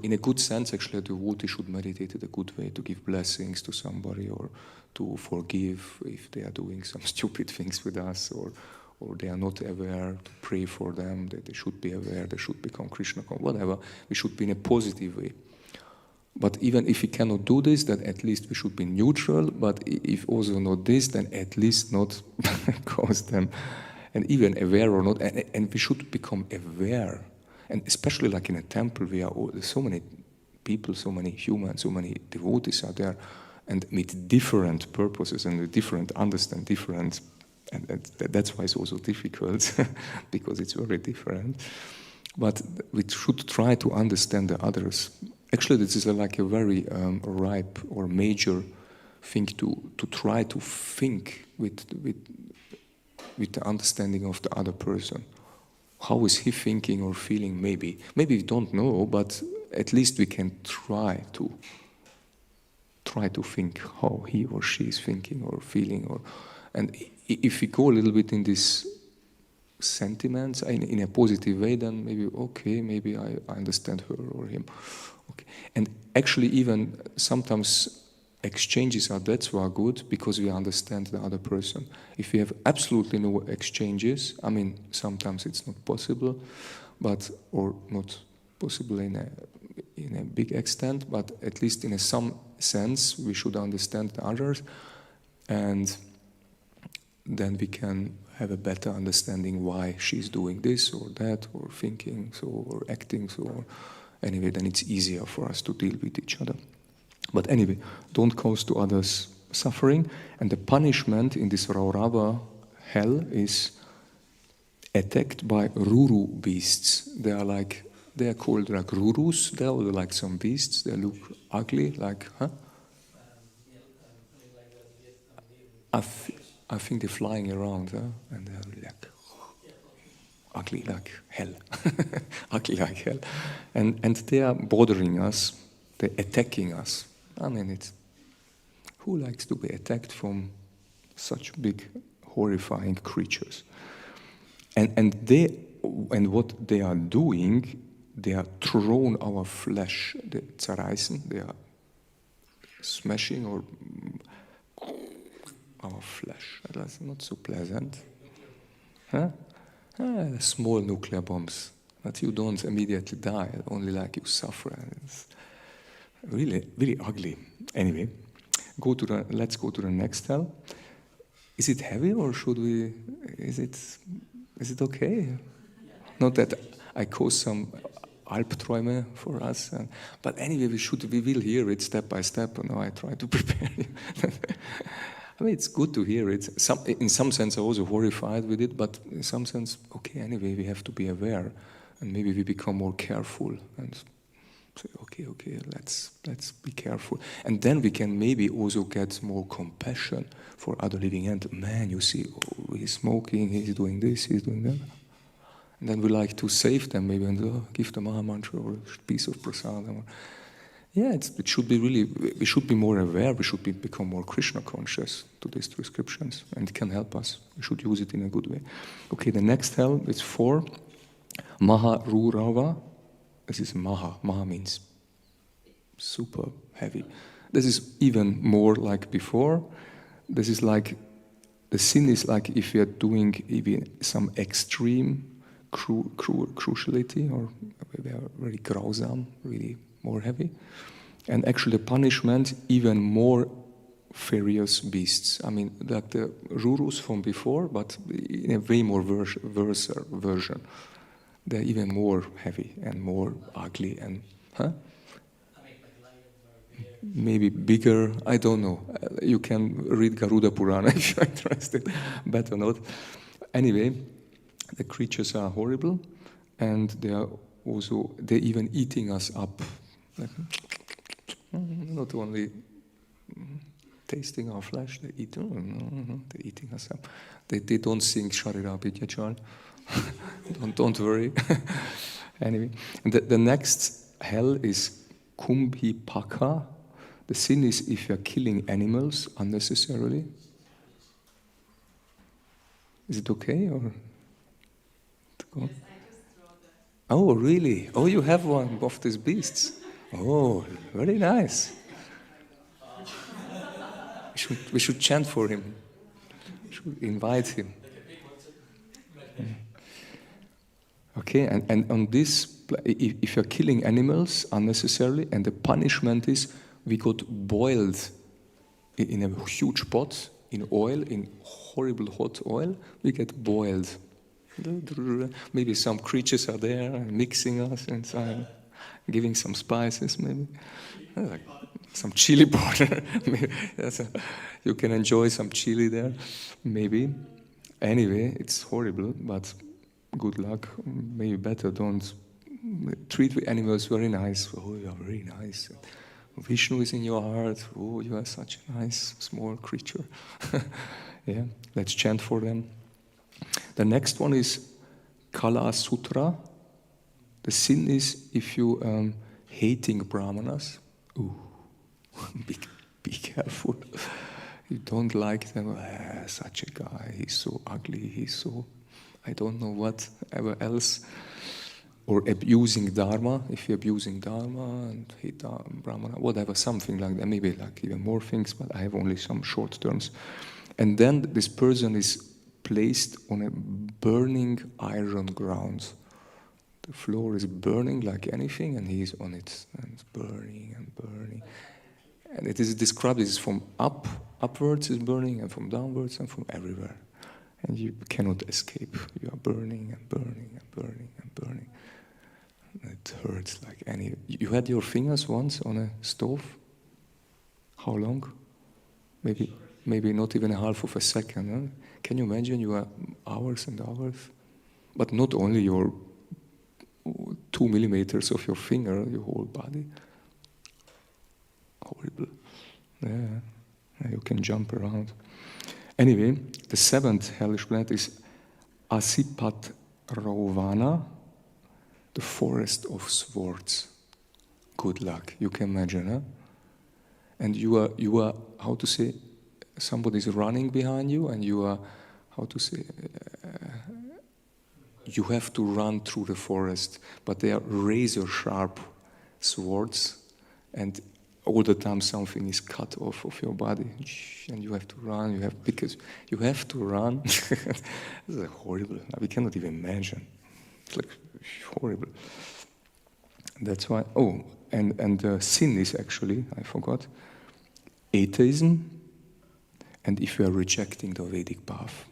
A: in a good sense, actually, a devotee should meditate in a good way to give blessings to somebody, or to forgive if they are doing some stupid things with us, or they are not aware, to pray for them, that they should be aware, they should become Krishna, whatever. We should be in a positive way. But even if we cannot do this, then at least we should be neutral. But if also not this, then at least not cause them, and even aware or not. And we should become aware. And especially like in a temple, there's so many people, so many humans, so many devotees are there, and with different purposes and with different understand, different. And that's why it's also difficult, because it's very different. But we should try to understand the others. Actually, this is like a very ripe or major thing to try to think with the understanding of the other person. How is he thinking or feeling? Maybe we don't know, but at least we can try to think how he or she is thinking or feeling. And if we go a little bit in this sentiments in a positive way, then maybe I understand her or him. Okay. And actually, even sometimes exchanges are good because we understand the other person. If we have absolutely no exchanges, I mean, sometimes it's not possible, or not possible in a big extent, but at least in some sense, we should understand the others, and then we can have a better understanding why she's doing this or that, or thinking so, or acting so. Or anyway, then it's easier for us to deal with each other. But anyway, don't cause to others suffering. And the punishment in this Raurava hell is attacked by Ruru beasts. They are called like Rurus. They are like some beasts. They look ugly, like, I think they're flying around, and they're like ugly like hell. Ugly like hell. And they are bothering us, they're attacking us. I mean, who likes to be attacked from such big, horrifying creatures? And what they are doing, they are throwing our flesh, they zerreißen, they are smashing or our flesh. That's not so pleasant. Huh? Small nuclear bombs, but you don't immediately die, only like you suffer. It's really, really ugly. Anyway, let's go to the next hell. Is it heavy or should we? Is it okay? Not that I cause some Albträume for us, but anyway, we will hear it step by step. Now I try to prepare you. I mean, it's good to hear it. In some sense, I'm also horrified with it, but in some sense, okay, anyway, we have to be aware, and maybe we become more careful and say, okay, let's be careful. And then we can maybe also get more compassion for other living entities. Man, you see, he's smoking, he's doing this, he's doing that. And then we like to save them, maybe, and give them a mantra or a piece of prasadam. Yeah, it should be really, we should be more aware, we should become more Krishna conscious to these prescriptions, and it can help us. We should use it in a good way. Okay, the next hell is 4. Maharurava. This is Maha. Maha means super heavy. This is even more like before. This is like, the sin is like if we are doing even some extreme cruelty, or we are very grausam, really more heavy. And actually the punishment, even more furious beasts. I mean, like the Rurus from before, but in a way more worse version. They're even more heavy and more ugly and, maybe bigger, I don't know. You can read Garuda Purana if you're interested, better not. Anyway, the creatures are horrible, and they're even eating us up. Like, not only tasting our flesh. They eat. They're eating us up. They don't sing Sharira Vidyachal. don't worry. Anyway, and the next hell is Kumbhipaka. The sin is if you're killing animals unnecessarily. Is it okay or to go?
C: Yes, I just draw that.
A: Oh, really? Oh, you have one of these beasts. Oh, very nice. We should chant for him. We should invite him. Okay, and on this, if you're killing animals unnecessarily, and the punishment is we got boiled in a huge pot in oil, in horrible hot oil, we get boiled. Maybe some creatures are there mixing us inside, giving some spices, maybe. Like some chili powder. You can enjoy some chili there, maybe. Anyway, it's horrible, but good luck. Maybe better don't treat the animals very nice. Oh, you are very nice. Vishnu is in your heart. Oh, you are such a nice small creature. Yeah, let's chant for them. The next one is Kala Sutra. The sin is if you hating Brahmanas. Ooh, be careful. You don't like them. Such a guy. He's so ugly. He's so I don't know whatever else. Or abusing Dharma, if you're abusing Dharma and hate Brahmana, whatever, something like that, maybe like even more things, but I have only some short terms. And then this person is placed on a burning iron ground. The floor is burning like anything, and he's on it, and it's burning and burning. And it is described as from upwards is burning, and from downwards, and from everywhere. And you cannot escape. You are burning and burning and burning and burning. It hurts like any. You had your fingers once on a stove? How long? Maybe not even a half of a second. Huh? Can you imagine? You are hours and hours. But not only your 2 millimeters of your finger, your whole body. Horrible. Yeah. You can jump around. Anyway, the seventh hellish planet is Asipat-Rauvana, the forest of swords. Good luck. You can imagine, huh? And you are how to say, somebody's running behind you, and you are, how to say, you have to run through the forest, but they are razor sharp swords, and all the time something is cut off of your body, and you have to run. Because you have to run. This is horrible. We cannot even imagine. It's like horrible. That's why. Oh, and sin is actually, I forgot, atheism. And if you are rejecting the Vedic path,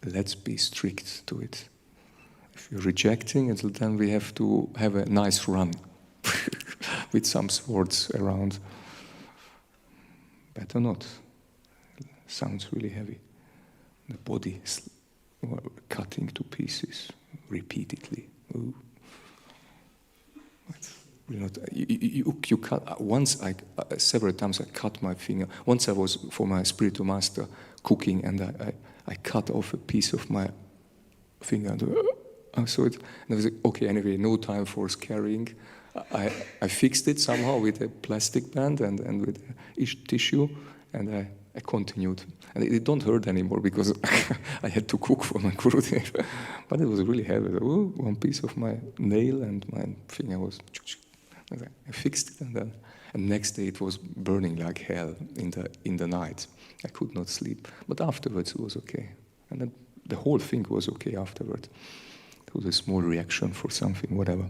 A: let's be strict to it. If you're rejecting it, then we have to have a nice run with some swords around. Better not. Sounds really heavy. The body is cutting to pieces repeatedly. Ooh. Not, you cut. Once several times I cut my finger. Once I was for my spiritual master cooking, and I cut off a piece of my finger. I saw it, and I was like, okay, anyway, no time for carrying. I fixed it somehow with a plastic band and with tissue, and I continued. And it don't hurt anymore because I had to cook for my Gurudev. But it was really heavy. Ooh, one piece of my nail and my finger was... I fixed it, and next day it was burning like hell in the night. I could not sleep. But afterwards it was okay. And then the whole thing was okay afterwards. It was a small reaction for something, whatever.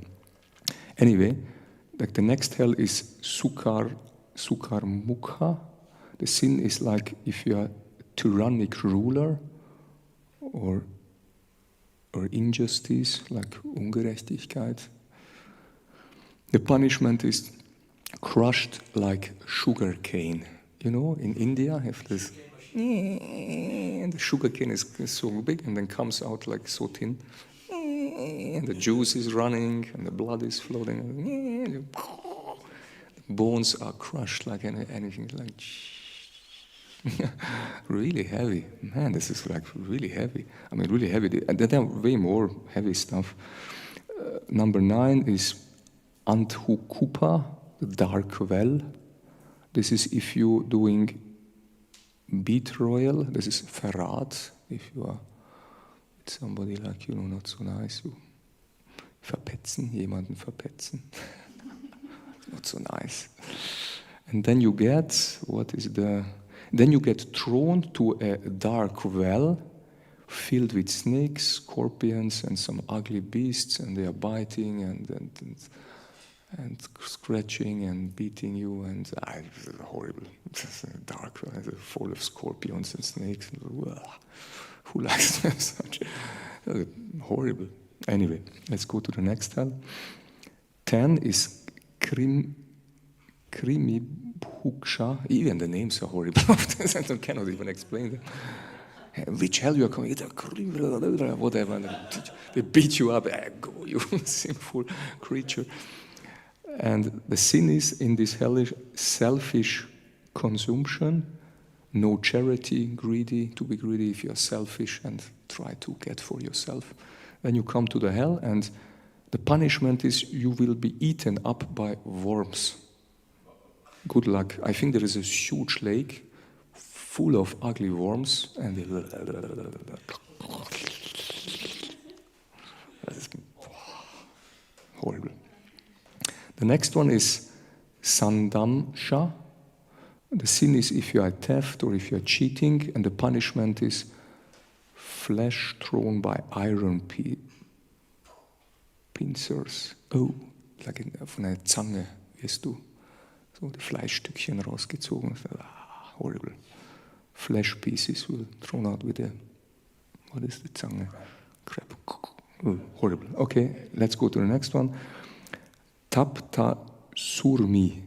A: Anyway, like the next hell is Sukar Mukha. The sin is like if you are a tyrannic ruler or injustice, like Ungerechtigkeit. The punishment is crushed like sugar cane. You know, in India, have this, and the sugar cane is so big and then comes out like so thin. And the juice is running and the blood is flowing. The bones are crushed like anything, like Really heavy. Man, this is like really heavy. I mean, really heavy. And there are way more heavy stuff. Number 9 is Anthukupa, the dark well. This is if you're doing betrayal. This is Verrat. If you are with somebody like, not so nice. You verpetzen, jemanden verpetzen. Not so nice. And then you get, then you get thrown to a dark well filled with snakes, scorpions, and some ugly beasts, and they are biting and scratching and beating you, and it's horrible. It's dark, full of scorpions and snakes. Who likes such? Horrible. Anyway, let's go to the next hell. 10 is Śrīmad-Bhāgavatam. Even the names are horrible. I cannot even explain them. Which hell you are coming? Whatever. They beat you up. Go, you sinful creature. And the sin is in this hellish selfish consumption, no charity, to be greedy if you are selfish and try to get for yourself. Then you come to the hell, and the punishment is you will be eaten up by worms. Good luck. I think there is a huge lake full of ugly worms, and they horrible. The next one is Sandamsha. The sin is if you are theft or if you are cheating, and the punishment is flesh thrown by iron pincers. Oh, like von einer Zange wirst du so die Fleischstückchen rausgezogen. Horrible. Flesh pieces will thrown out with a, what is the Zange? Crap. Oh, horrible. Okay, let's go to the next one. Tapta surmi.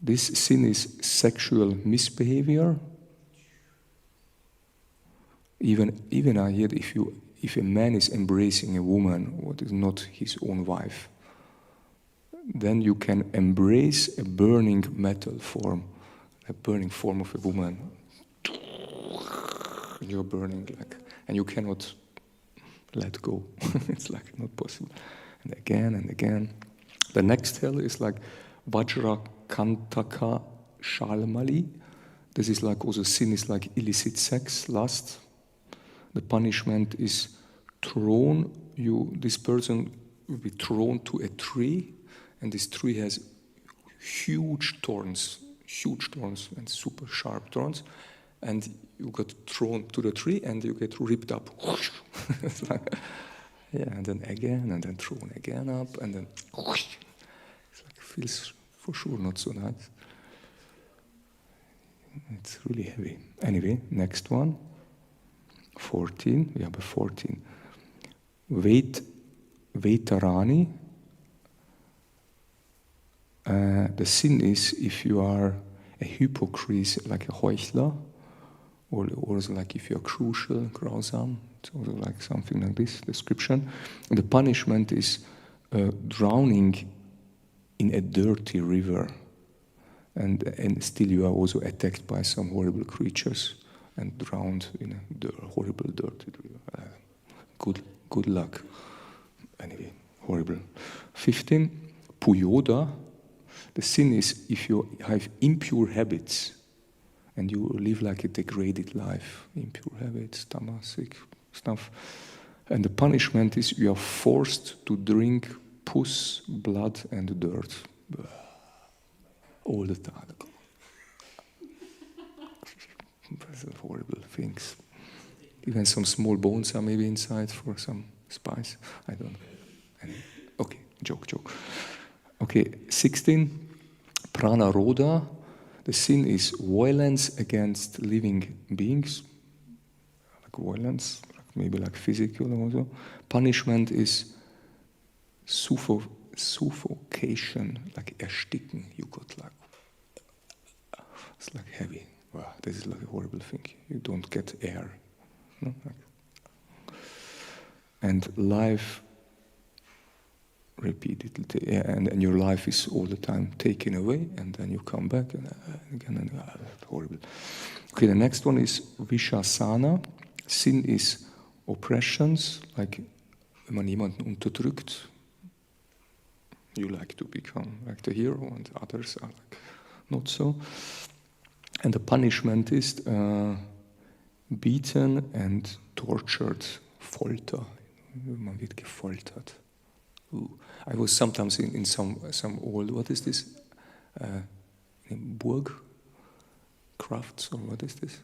A: This sin is sexual misbehavior. Even I hear if a man is embracing a woman what is not his own wife, then you can embrace a burning metal form, a burning form of a woman. You're burning and you cannot let go. It's like not possible. And again. The next hell is like Vajrakantaka Shalmali. This is like also sin is like illicit sex, lust. The punishment is this person will be thrown to a tree, and this tree has huge thorns and super sharp thorns, and you got thrown to the tree and you get ripped up. It's like, and then again, and then thrown again up, and then it's like feels for sure not so nice. It's really heavy. Anyway, next one. 14. We have a 14. Vetarani. The sin is if you are a hypocrite, like a Heuchler, or also like if you are crucial, grausam. It's also like something like this description. And the punishment is drowning in a dirty river, and still you are also attacked by some horrible creatures and drowned in a horrible dirty river. Good luck. Anyway, horrible. 15. Puyoda. The sin is if you have impure habits and you live like a degraded life, impure habits, tamasic stuff. And the punishment is you are forced to drink pus, blood, and dirt all the time. Horrible things. Even some small bones are maybe inside for some spice. I don't know. Okay, joke. Okay, 16. Pranaroda. The sin is violence against living beings. Like violence, maybe like physical also. Punishment is suffocation, like ersticken. You got like, it's like heavy. Wow, this is like a horrible thing. You don't get air. No? And life repeat it, and your life is all the time taken away, and then you come back and again, and horrible. Okay, the next one is Vishasana. Sin is oppressions, like wenn man jemanden unterdrückt. You like to become like the hero, and others are like not so. And the punishment is beaten and tortured, Folter. Man wird gefoltert. I was sometimes in some old, what is this? Burg crafts, or what is this?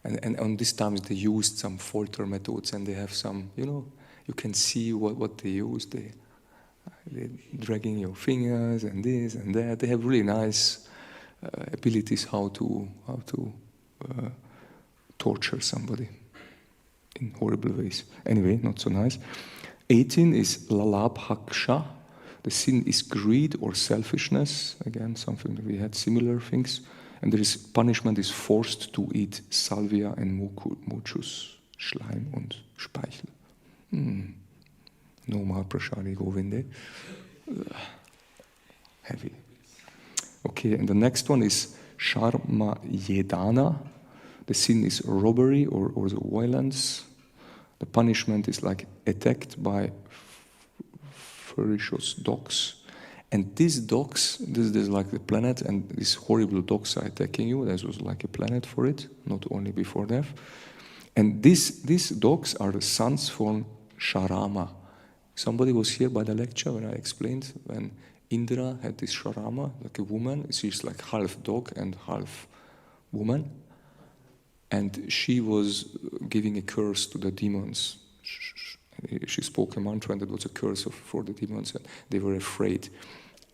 A: And on these times they used some folter methods, and they have some, you can see what they use. They're dragging your fingers and this and that. They have really nice abilities how to torture somebody in horrible ways. Anyway, not so nice. 18 is lalabhaksha. The sin is greed or selfishness. Again, something that we had similar things. And there is punishment is forced to eat salvia and mucus, Schleim und Speichel. No more prashadi govinde. Heavy. Okay, and the next one is Sharma Yedana. The sin is robbery or the violence. The punishment is like attacked by ferocious dogs. And these dogs, this is like the planet, and these horrible dogs are attacking you. There was like a planet for it, not only before death. And these dogs are the sons from Sharama. Somebody was here by the lecture when I explained when Indra had this Sharama, like a woman. She's like half dog and half woman. And she was giving a curse to the demons. She spoke a mantra, and that was a curse for the demons, and they were afraid.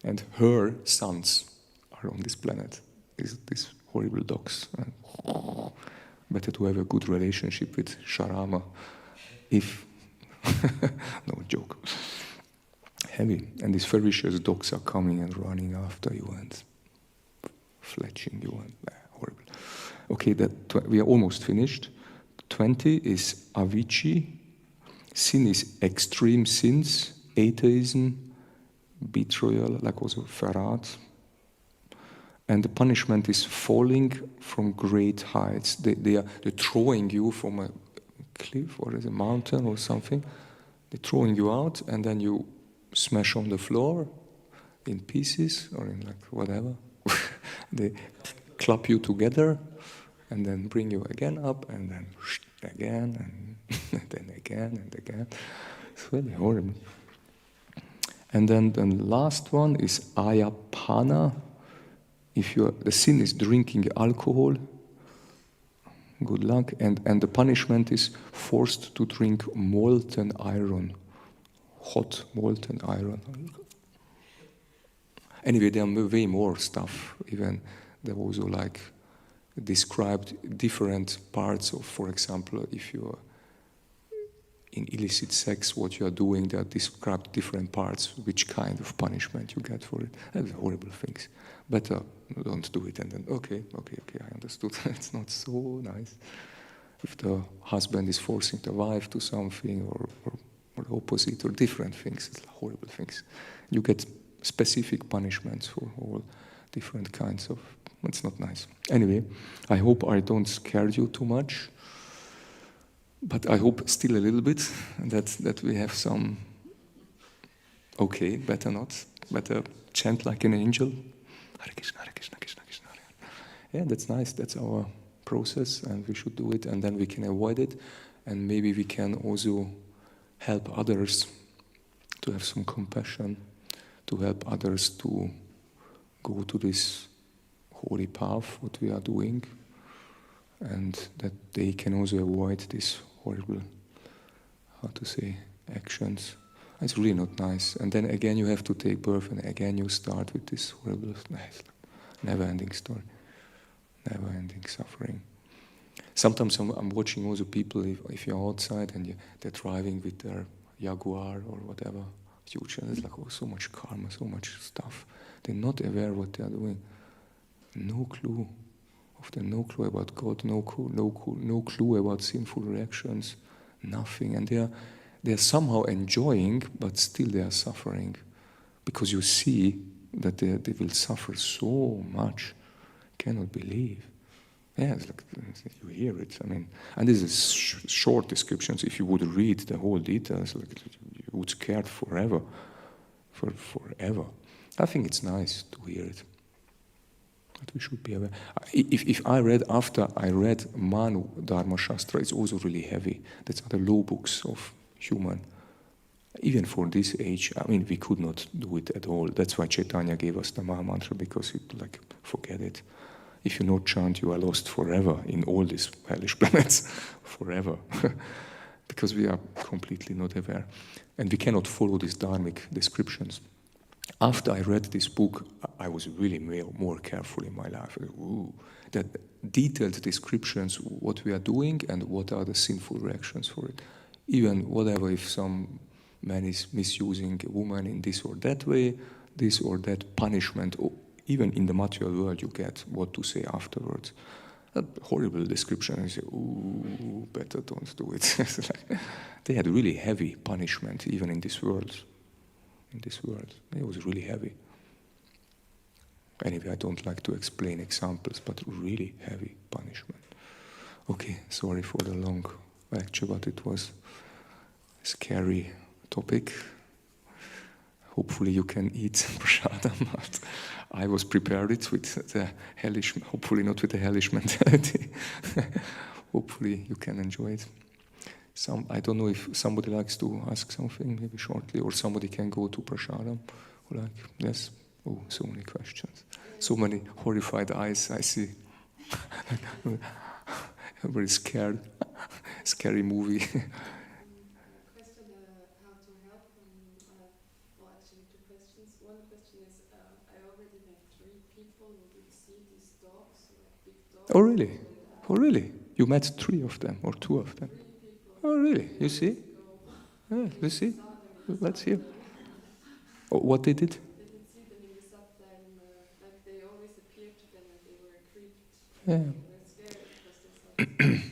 A: And her sons are on this planet, these horrible dogs. And better to have a good relationship with Sharama, if no joke. Heavy, and these ferocious dogs are coming and running after you and fletching you, and horrible. Okay, we are almost finished. 20 is avicii. Sin is extreme sins, atheism, betrayal, like also Verrat. And the punishment is falling from great heights. They're throwing you from a cliff or a mountain or something. They're throwing you out, and then you smash on the floor in pieces or in like whatever. They clap you together and then bring you again up, and then again, and then again and again. It's really horrible. And then the last one is ayapana. If the sin is drinking alcohol, good luck. And the punishment is forced to drink molten iron, hot molten iron. Anyway, there are way more stuff. Even there was also like described different parts of, for example, if you are in illicit sex, what you are doing, they are described different parts, which kind of punishment you get for it. That's horrible things. Better don't do it, and then, okay, I understood. It's not so nice. If the husband is forcing the wife to something, or the opposite, or different things, it's horrible things. You get specific punishments for all different kinds of, it's not nice. Anyway, I hope I don't scare you too much. But I hope still a little bit that we have some, okay, better not, better chant like an angel. Hare Krishna, Hare Krishna, Krishna Krishna. Yeah, that's nice, that's our process, and we should do it, and then we can avoid it, and maybe we can also help others to have some compassion, to help others to go to this holy path, what we are doing, and that they can also avoid this horrible, how to say, actions. It's really not nice. And then again you have to take birth, and again you start with this horrible, never-ending story, never-ending suffering. Sometimes I'm watching also people, if you're outside and they're driving with their Jaguar or whatever, huge, and it's like, oh, so much karma, so much stuff. They're not aware what they're doing. No clue. Often no clue about God, no clue about sinful reactions, nothing. And they are somehow enjoying, but still they are suffering. Because you see that they will suffer so much. Cannot believe. Yeah, it's like, you hear it. I mean, and this is short descriptions. If you would read the whole details, like, you would scared forever. Forever. I think it's nice to hear it. But we should be aware. If I read, after I read Manu Dharma Shastra, it's also really heavy. That's other law books of human. Even for this age, I mean, we could not do it at all. That's why Chaitanya gave us the Maha Mantra, because it, like, forget it. If you not chant, you are lost forever in all these hellish planets, forever. Because we are completely not aware. And we cannot follow these dharmic descriptions. After I read this book, I was really more careful in my life. Ooh, that detailed descriptions, what we are doing and what are the sinful reactions for it. Even whatever, if some man is misusing a woman in this or that way, this or that punishment, or even in the material world you get what to say afterwards. That horrible description, and you say, ooh, better don't do it. They had really heavy punishment, even in this world. In this world, it was really heavy. Anyway, I don't like to explain examples, but really heavy punishment. Okay, sorry for the long lecture, but it was a scary topic. Hopefully you can eat prasadam, but I was prepared it with the hellish, hopefully not with the hellish mentality. Hopefully you can enjoy it. I don't know if somebody likes to ask something, maybe shortly, or somebody can go to prasadam. Like, yes? Oh, so many questions. So many horrified eyes I see. Very scared. Scary movie.
C: Question how to help. Well, actually, two questions. One question is, I already met 3 people who did see these dogs, like big dogs.
A: Oh, really? Oh, really? You met 3 of them, or 2 of them?
C: 3 people.
A: Oh, really? You see? Yeah, you see? Let's hear. Oh, what they did?
C: They did see them in the subtime, like they always appeared to them and they were creeped.
A: Yeah.
C: They were scared because they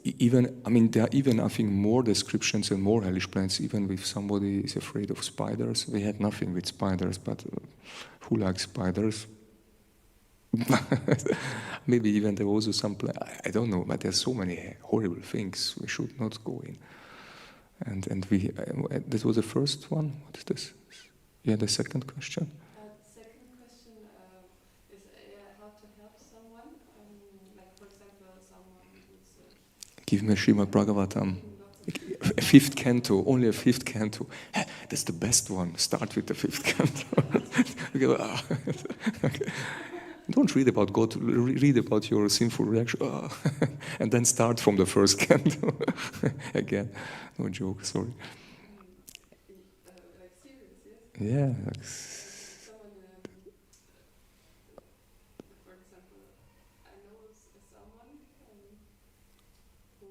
C: saw
A: Even, I mean, there are even, I think, more descriptions and more hellish planets, even if somebody is afraid of spiders. We had nothing with spiders, but who likes spiders? Maybe even there was also some, I don't know, but there's so many horrible things we should not go in. And we, this was the first one. What is this? Yeah, the second question.
C: Second question is how to help someone, like for example, someone who's
A: Give me Śrīmad-Bhāgavatam. A 5th canto, only a 5th canto. That's the best one. Start with the 5th canto. Okay. Don't read about God, read about your sinful reaction. And then start from the 1st canto. Again, no joke, sorry.
C: like serious, yes?
A: Yeah.
C: Someone, for example, I know someone who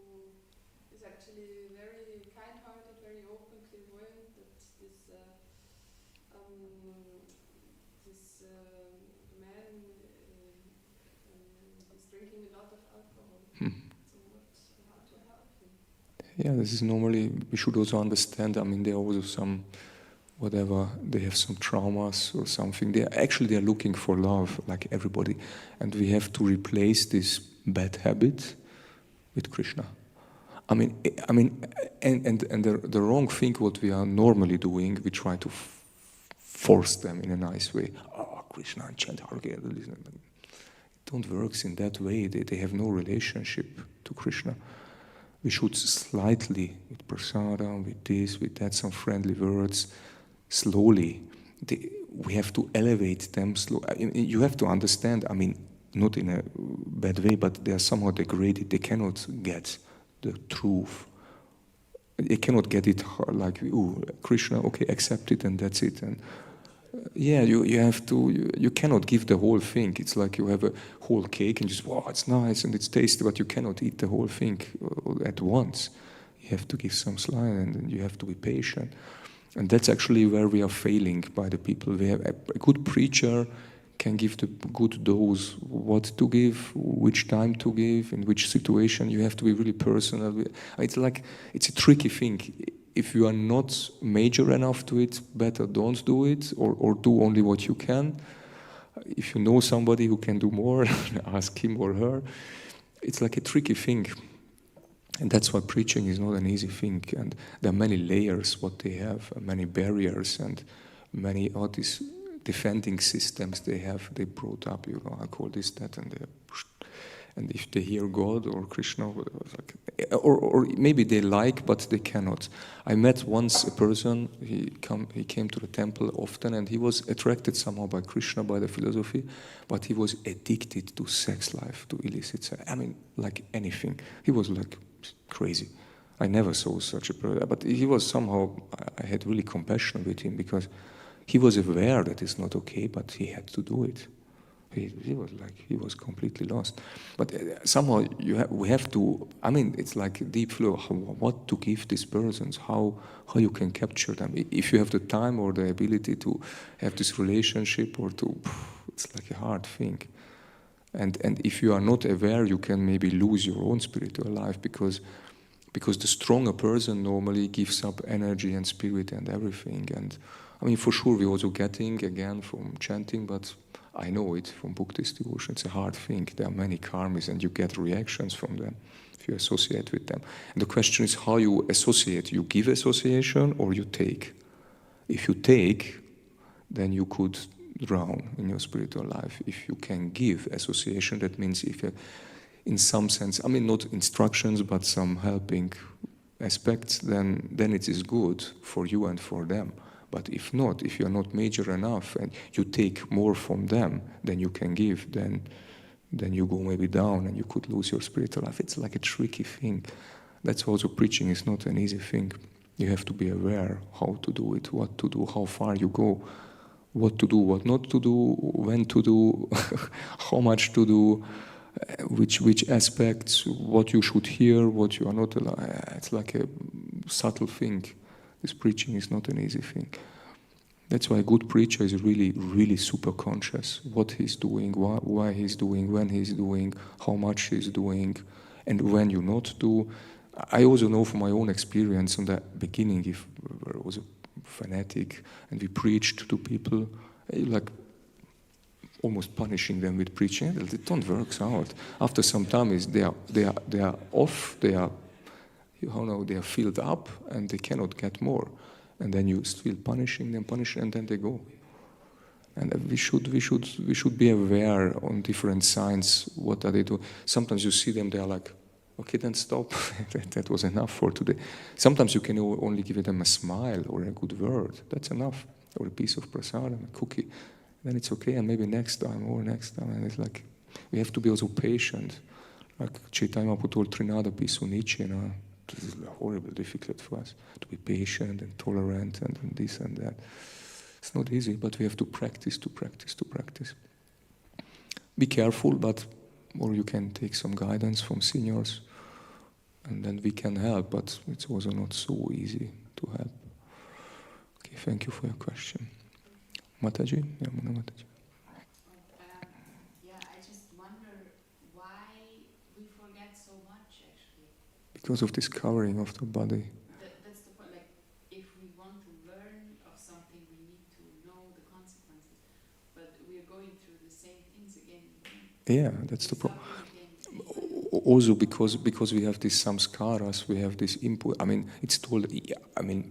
C: is actually very kind-hearted, very open, clairvoyant, but this man is drinking a lot of alcohol. So how to help him?
A: Yeah, this is normally, we should also understand, I mean, there are also some, whatever, they have some traumas or something. They're looking for love, like everybody. And we have to replace this bad habit with Krishna. I mean, and the wrong thing what we are normally doing, we try to force them in a nice way. Oh, Krishna and chant Harge. It don't work in that way. They have no relationship to Krishna. We should slightly, with prasadam, with this, with that, some friendly words, slowly. We have to elevate them slowly. You have to understand, I mean, not in a bad way, but they are somehow degraded. They cannot get the truth. They cannot get it like, ooh, Krishna, okay, accept it and that's it. And yeah, you have to, you cannot give the whole thing. It's like you have a whole cake and just, wow, it's nice and it's tasty, but you cannot eat the whole thing at once. You have to give some slide and you have to be patient. And that's actually where we are failing by the people. We have a good preacher can give the good dose, what to give, which time to give, in which situation. You have to be really personal. It's a tricky thing. If you are not major enough to it, better don't do it, or do only what you can. If you know somebody who can do more, ask him or her. It's like a tricky thing. And that's why preaching is not an easy thing. And there are many layers what they have, many barriers, and many all these defending systems they have. They brought up, I call this, that, and if they hear God or Krishna, or maybe they like, but they cannot. I met once a person, he came to the temple often, and he was attracted somehow by Krishna, by the philosophy, but he was addicted to sex life, to illicit sex. I mean, like anything. He was like crazy. I never saw such a person, but he was somehow, I had really compassion with him, because he was aware that it's not okay, but he had to do it. He was completely lost. But somehow we have to, I mean, it's like a deep flow, what to give these persons, how you can capture them. If you have the time or the ability to have this relationship, or it's like a hard thing. And if you are not aware, you can maybe lose your own spiritual life, because the stronger person normally gives up energy and spirit and everything. And I mean, for sure, we're also getting, again, from chanting, but I know it from Buddhist devotion. It's a hard thing. There are many karmas, and you get reactions from them if you associate with them. And the question is how you associate. You give association or you take. If you take, then you could drown in your spiritual life. If you can give association, that means if you, in some sense, I mean, not instructions, but some helping aspects, then it is good for you and for them. But if not, if you are not major enough and you take more from them than you can give, then you go maybe down and you could lose your spiritual life. It's like a tricky thing. That's also preaching is not an easy thing. You have to be aware how to do it, what to do, how far you go, what to do, what not to do, when to do, how much to do, which aspects, what you should hear, what you are not allowed. It's like a subtle thing. This preaching is not an easy thing. That's why a good preacher is really, really super conscious. What he's doing, why he's doing, when he's doing, how much he's doing, and when you not do. I also know from my own experience in the beginning, if I was a fanatic and we preached to people, like almost punishing them with preaching, it don't work out. After some time, they are off, they are filled up and they cannot get more. And then you still punishing them, and then they go. And we should be aware on different signs. What are they doing? Sometimes you see them, they are like, okay, then stop. That was enough for today. Sometimes you can only give them a smile or a good word. That's enough. Or a piece of prasadam, a cookie. Then it's okay, and maybe next time. And it's like, we have to be also patient. Like Chaitanya Mahaprabhu told Trinada Pisunichi, this is horribly difficult for us to be patient and tolerant and this and that. It's not easy, but we have to practice. Be careful, or you can take some guidance from seniors, and then we can help, but it's also not so easy to help. Okay, thank you for your question. Mataji? Yeah, Mona Mataji.
D: I just wonder why we forget so much, actually.
A: Because of this covering of the body.
D: That's the point. Like, if we want to learn of something, we need to know the consequences. But we are going through the same things again and again.
A: Yeah, that's the problem. Also because we have these samskaras, we have this input. I mean, it's told,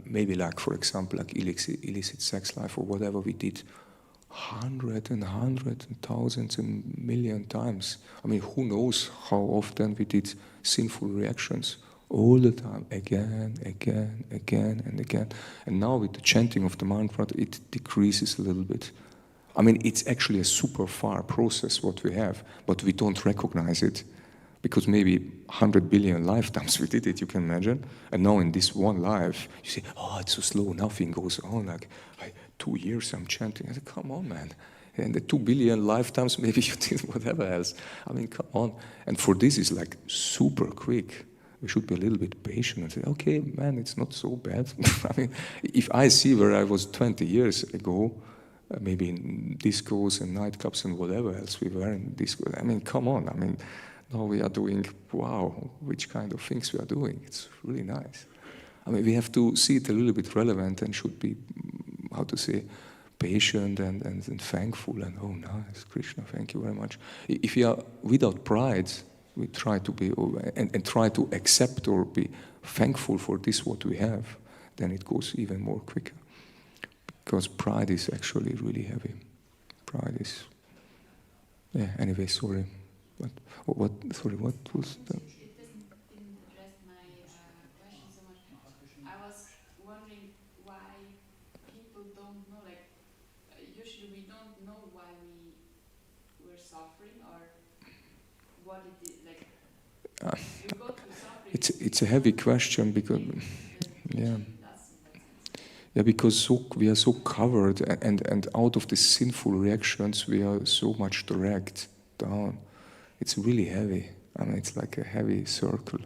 A: maybe like, for example, like illicit sex life or whatever we did hundreds and thousands and million times. I mean, who knows how often we did sinful reactions all the time, again and again. And now with the chanting of the mantra, it decreases a little bit. I mean, it's actually a super far process what we have, but we don't recognize it. Because maybe 100 billion lifetimes we did it, you can imagine. And now in this one life, you say, oh, it's so slow, nothing goes on. Like 2 years I'm chanting. I said, come on, man. And the 2 billion lifetimes, maybe you did whatever else. I mean, come on. And for this is like super quick. We should be a little bit patient and say, okay, man, it's not so bad. I mean, if I see where I was 20 years ago, maybe in discos and nightclubs and whatever else we were in discos. I mean, come on. I mean, now we are doing, wow, which kind of things we are doing. It's really nice. I mean, we have to see it a little bit relevant and should be, how to say, patient and thankful and, oh, nice, Krishna, thank you very much. If we are without pride, we try to be, and try to accept or be thankful for this what we have, then it goes even more quicker. Because pride is actually really heavy. Pride is, yeah, anyway, sorry. What was that?
D: It didn't address my question so much. I was wondering why people don't know, like, usually we don't know why we're suffering or what it is, like, you go through suffering.
A: It's a heavy question because, yeah. Yeah, because we are so covered and out of the sinful reactions we are so much dragged down. It's really heavy. I mean, it's like a heavy circle.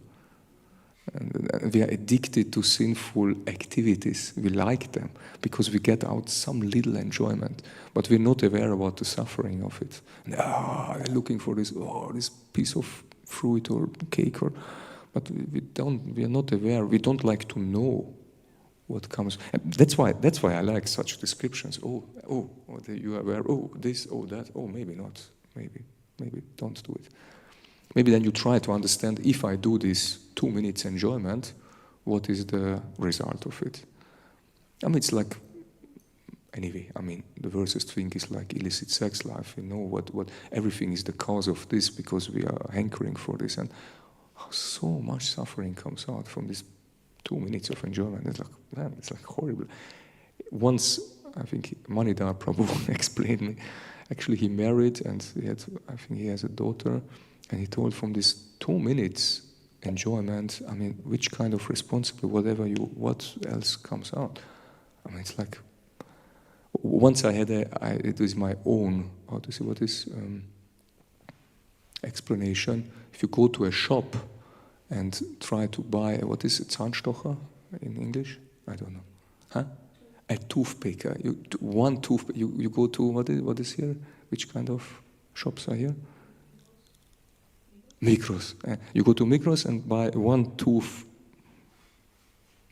A: And we are addicted to sinful activities. We like them because we get out some little enjoyment, but we're not aware about the suffering of it. We're looking for this piece of fruit or cake, but we are not aware. We don't like to know what comes. And that's why I like such descriptions. You are aware. Oh, this. Oh, that. Oh, maybe not. Maybe don't do it. Maybe then you try to understand, if I do this 2 minutes enjoyment, what is the result of it? I mean, it's like, anyway, I mean, the worst thing is like illicit sex life. You know what everything is the cause of this because we are hankering for this, and so much suffering comes out from this 2 minutes of enjoyment. It's like, man, it's like horrible. Once, I think Manidhar Prabhu explained me, actually he married and I think he has a daughter, and he told from this 2 minutes enjoyment, I mean, which kind of responsibility, what else comes out? I mean, it's like, once I had it was my own, how to say, what is explanation. If you go to a shop and try to buy, what is it, Zahnstocher in English? I don't know. Huh? A toothpick. You go to, what is here? Which kind of shops are here? Migros. You go to Migros and buy one tooth.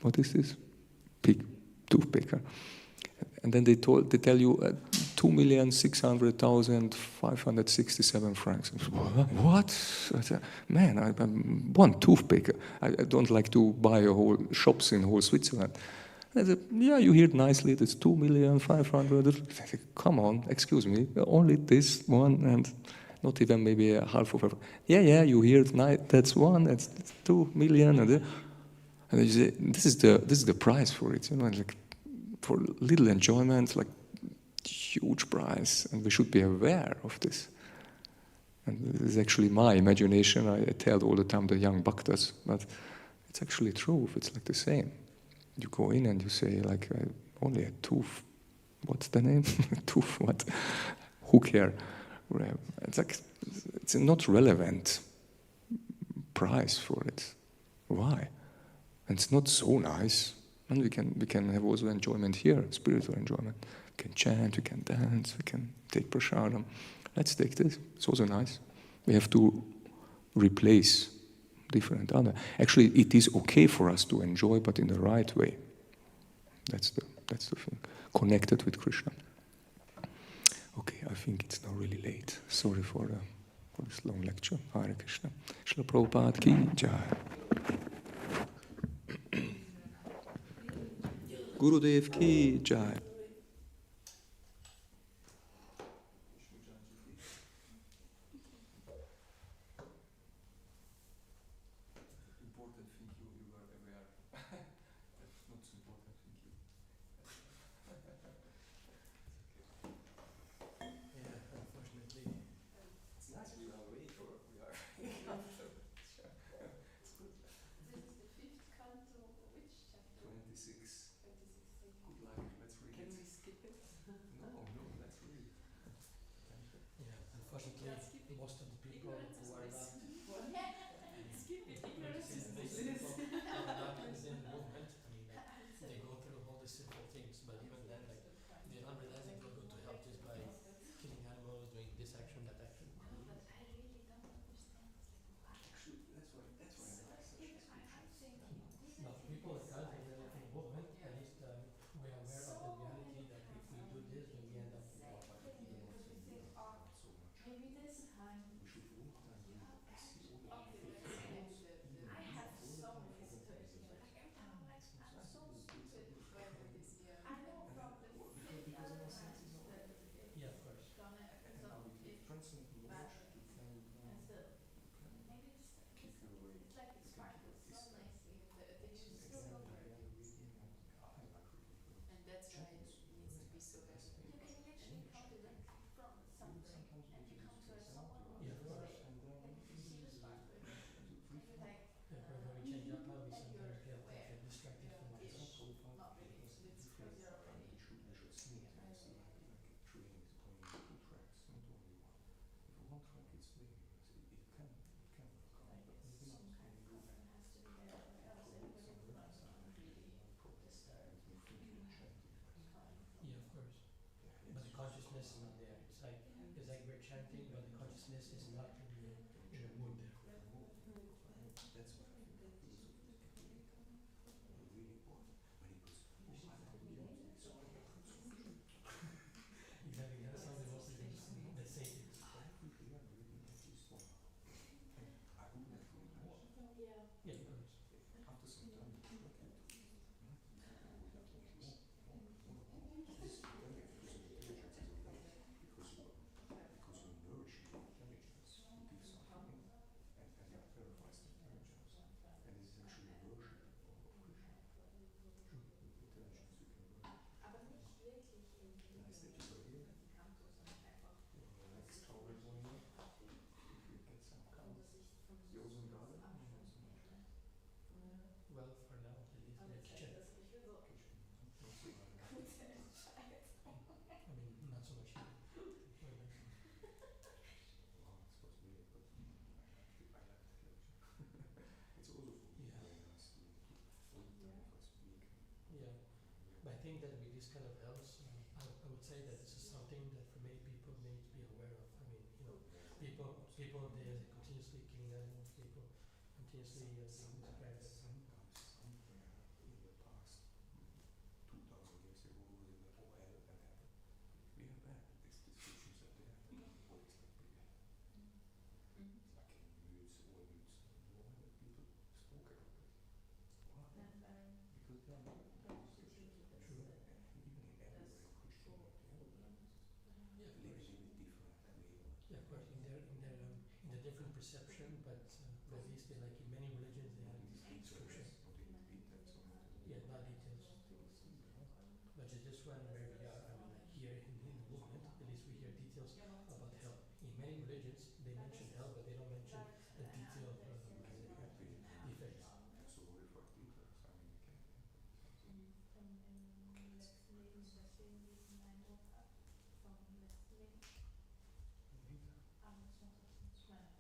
A: What is this? Toothpick. And then they tell you 2,600,567 francs. What? Man, I'm one toothpick. I don't like to buy a whole shops in whole Switzerland. I said, yeah, you hear it nicely. It's 2,500,000. Come on, excuse me. Only this one and not even maybe a half of it. Yeah, you hear it. That's one. That's 2 million. And you say, this is the price for it. You know, like for little enjoyment, like huge price, and we should be aware of this. And this is actually my imagination. I tell all the time the young bhaktas, but it's actually true. It's like the same. You go in and you say, like, only a tooth. What's the name? Tooth what? Who care? It's like, it's a not relevant price for it. Why? And it's not so nice. And we can have also enjoyment here, spiritual enjoyment. We can chant, we can dance, we can take prasadam. Let's take this. It's also nice. We have to replace different other. Actually, it is okay for us to enjoy, but in the right way. That's the thing. Connected with Krishna. Okay, I think it's now really late. Sorry for this long lecture. Hare Krishna. Srila Prabhupada ki jai. Gurudev ki jai. Important thing you were aware. That's not so important thing you.
B: Yeah, unfortunately.
A: It's nice we are late or we are. It's good.
C: This is the fifth canto, which chapter?
A: 26.
C: 26.
A: Good luck. Let's read
C: Can
A: it.
C: we skip it?
A: No, let's read it.
B: Yeah, unfortunately, most of the people who are not
C: Skip it,
B: ignorance
C: ignorance is
B: is
C: bliss.
B: are not in Zen movement. I mean, like, they go through all these simple things, but even then, like, they're not realizing they'll go to hell this action, that action.
D: No, but I really don't understand.
A: Actually, that's why I like such discussions.
B: Now, people are cultivating the movement, at least we are aware of the reality that if we do this, then we end up with what
D: Maybe this time.
A: We should all time
D: Okay,
A: see
D: let's say I have so many stories. I'm so stupid whether this year. I know from the other times that
B: Yeah, of course.
D: gonna resolve it.
A: transcend knowledge to find
D: And so maybe it's like it sparkles so nicely. The addiction is so good. And that's why it needs to be so bad. You can actually come directly from something and you come to someone
B: Yeah, of course.
D: and you see the spark with it. And you're like,
B: When we change up how we
D: and you're
B: sometimes get
D: aware.
B: distracted from
D: Ish.
B: ourselves.
D: Not really. It's because you're already.
A: We should see it as like a train is going two tracks, not only one. If one track is there, it can work out,
D: Like
A: but
D: it's
A: maybe
D: some
A: not
D: kind
A: when
D: of
A: you go
D: problem has to be there, or else everybody will not really disturb.
B: Yeah, of course. But the consciousness is not there. It's like we're chanting, but the consciousness is not in the mood there.
A: That's what I think philosophers are really important. When it goes, I don't use this, so I have
B: Exactly, that's something also the same things.
A: quickly I'm reading at least one. I would like to read more.
D: Yeah.
B: Yeah, of course.
A: After some time, it's not like to read. This is very because intelligence is alive. Because you nourish your intelligence, you give something and that verifies the intelligence. And this is actually a worship of Krishna. Intelligence you can worship.
D: Aber nicht wirklich in
A: Nice that you were here. Let's cover it one more. If we get some Yosen Garden.
B: Well, for now, at least let's check. I mean, not so much here.
A: Wow, it's supposed to be, but I like the lecture. It's also for me
B: Yeah.
A: very nice to all the time if I speak.
B: Yeah, but I think that with this kind of helps, I would say that this is something that for many people they need to be aware of. I mean, people they're continuously killing animals, people continuously being distracted.
A: Sometimes somewhere in the past 2000 years ago was in the hell and heaven. We have had these discussions at the end. What is that really? Like in moods or moods. Why do people spoke about it? Why? Because they are not
B: True.
A: even in everywhere in Christianity.
B: Yeah, of
A: Living
B: course.
A: in a different way.
B: Yeah, of course, in their different perception, but at least like in many religions they have this description.
A: Not in details or not.
B: Yeah, not details. But just one where we are, I mean, like here in the movement, at least we hear details about hell. In many religions, they mention hell, but they don't mention the detail effects.
A: So what if I did that? I mean, you can't.
D: Im letzten Leben deswegen diesen Eindruck ab vom letzten Leben. Aber das muss ich meine,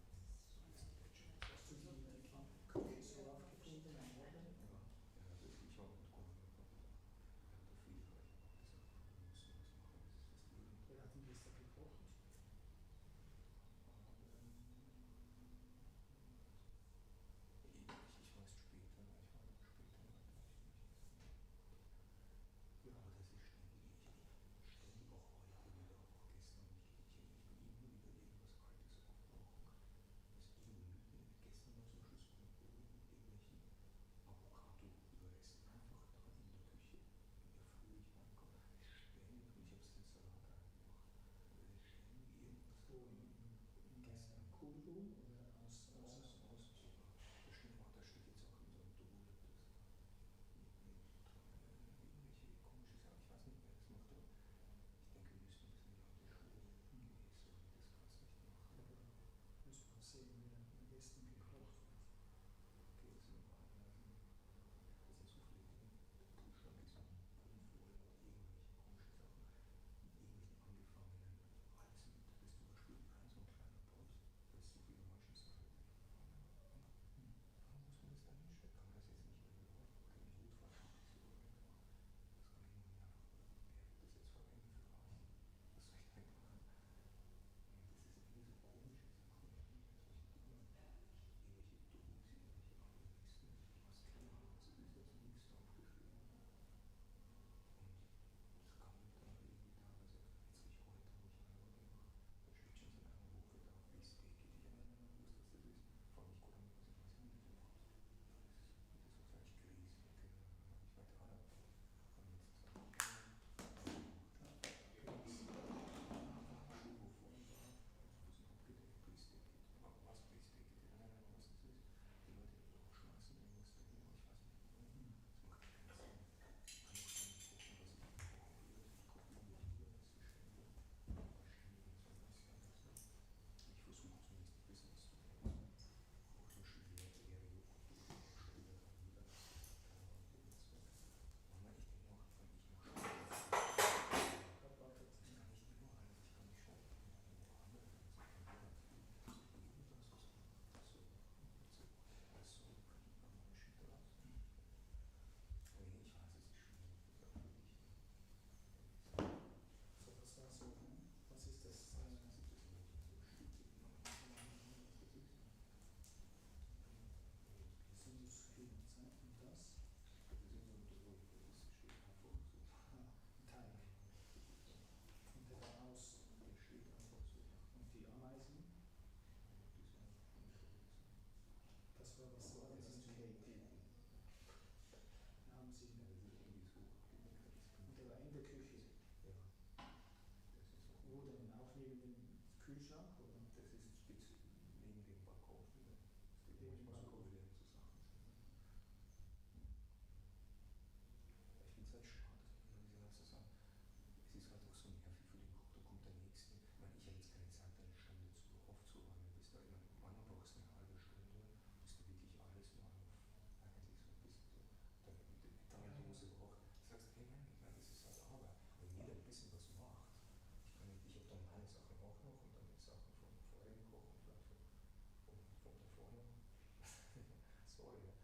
E: Kühlschrank, oder?
A: Das ist neben dem Balkon. Es gibt manchmal so Korrelieren zu Sachen. Ich finde es halt schade, dass man so sagen, es ist halt auch so nervig für den Koch, da kommt der Nächste. Ich meine, ich habe jetzt keine Zeit, eine Stunde aufzuräumen, bis da immer, manchmal brauchst du eine halbe Stunde, bis du wirklich alles mal eigentlich so ein bisschen so, dann mit der Dose auch, sagst, hey nein, ich meine, das ist halt Arbeit. Wenn jeder ein bisschen was macht, ich habe dann meine Sachen auch noch und dann die Sachen vom vorigen Koch und vielleicht von davor noch. Sorry, ja.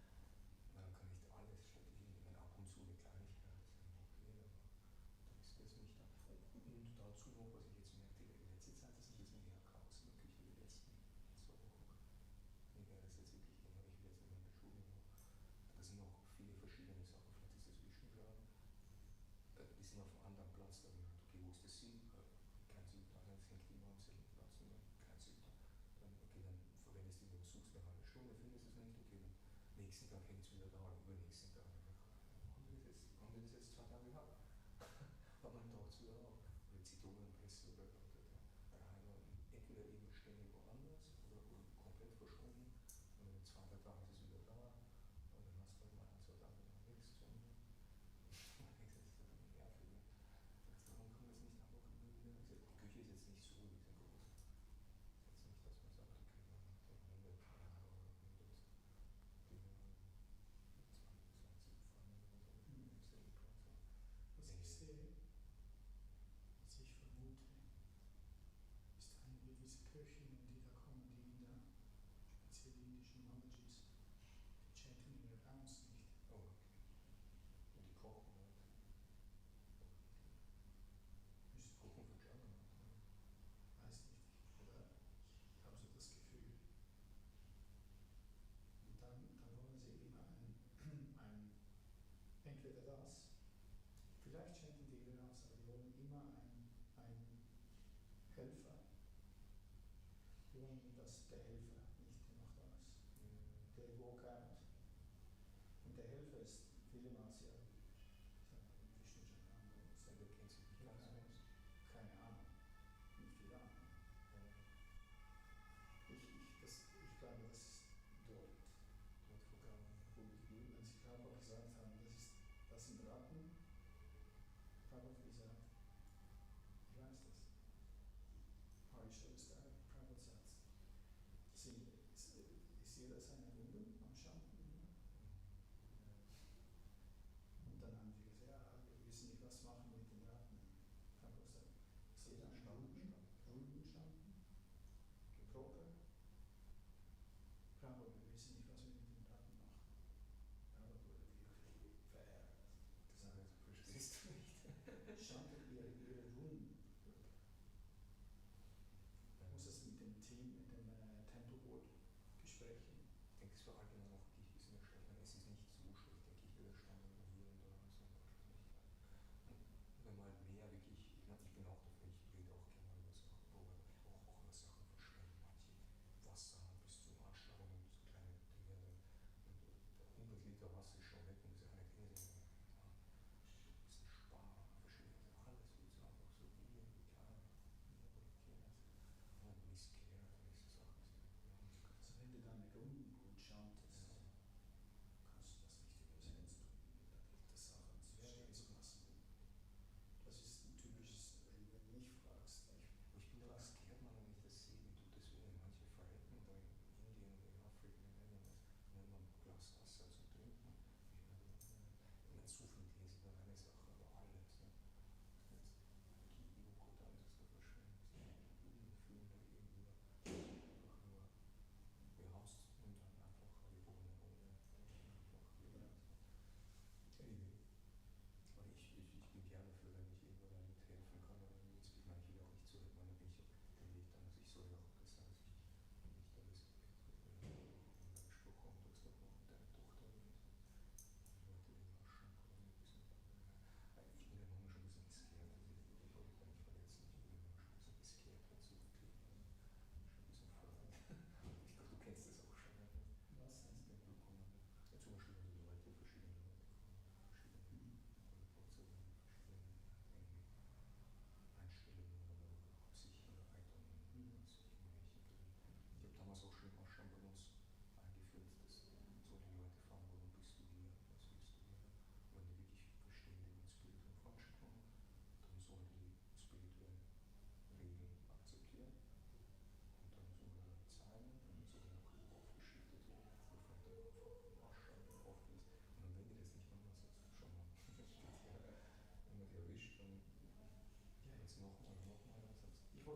A: Dann kann ich alles stattfinden. Ich meine, ab und zu eine Kleinigkeit, das ist okay, aber dann ist das nicht da. Und dazu noch, was ich jetzt merkte, in letzter Zeit, dass ich jetzt mehr Chaos in der Küche die letzten 2 Wochen. Ich werde das jetzt wirklich immer, ich werde jetzt in der Schule noch. Da sind noch viele verschiedene Sachen, vielleicht ist das Zwischenschlagen. Die sind auf einem anderen Platz, da habe ich gedacht, okay, wo ist das Sinn? Kein Sinn, da hängt immer am selben Platz, kein Sinn. Dann, okay, dann verwendest du, suchst eine halbe Stunde, findest es nicht, okay, dann nächsten Tag hängt es wieder da, übernächsten Tag. Haben wir das jetzt 2 Tage gehabt? Hat man da zu auch. Oder Zitronenpresse oder rein, entweder eben ständig woanders oder komplett verschwunden. Und in 2, 3 Tagen ist es wieder da. Und dann hast du mal 1, 2 Tage noch nichts zu tun. Warum kann man das nicht einfach immer wieder? Die Küche ist jetzt nicht so riesengroß. Es ist jetzt nicht, dass man sagt, okay, man macht 100 Jahre oder 100 Dinge, 20 Pfannen oder so im selben Platz.
E: Was ich sehe, was ich vermute, ist eine diese Köchinnen, die da kommen, die in der speziell indischen Mandages, die chanten ihre Rounds nicht.
A: Oh, okay. Und die kochen, oder?
E: Müssen
A: Kochen für German.
E: weiß nicht, oder ich habe so das Gefühl. Und dann wollen sie immer ein entweder das, vielleicht schenken die ihre aus, aber die wollen immer einen Helfer. Die wollen, dass der Helfer nicht macht alles. Der walk out. Und der Helfer ist vielmals ja, Vishnu Chakram,
A: Der kennt sich nicht ganz aus.
E: keine Ahnung, nicht viel Ahnung. Ich glaube, das ist dort
A: vergangen.
E: Wenn Sie Prabhupada gesagt haben, das sind Ratten, Prabhupada gesagt, ich weiß das. Harisha ist der Prabhupada sagt, ist jeder seine Wunden am Schanden? Und dann haben wir gesagt, ja, wir wissen nicht, was machen mit den Ratten. Prabhupada sagt, ist jeder an Wunden standen? Proper? Prabhupada, wir wissen nicht, was wir mit den Ratten machen. Prabhupada wurde wirklich verärgert.
A: Das verstehst du nicht.
E: Schandelt ihre Wunden. Man muss das mit dem Team, mit dem Temple Board besprechen.
A: Ich denke, es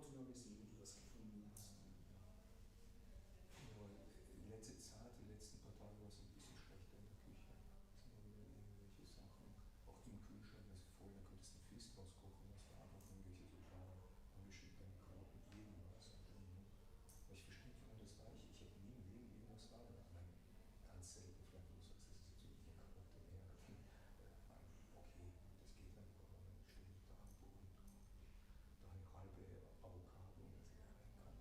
E: wollte nur wissen, wie du das gefunden hast.
A: Ja, in letzter Zeit, die letzten paar Tage war es ein bisschen schlechter in der Küche. Es sind immer wieder irgendwelche Sachen, auch im Kühlschrank, also vorher könntest du einen Fisk auskochen, das war einfach irgendwelche so kleine angeschnittene Krauten, irgendwas. Aber ich verstehe nicht, warum das war. Ich hätte nie im Leben irgendwas da. Ich meine, ganz selten, vielleicht du sagst, das ist jetzt so eine Karotte mehr. Okay, das geht dann, aber dann steht da am Boden da eine halbe Avocado und das kann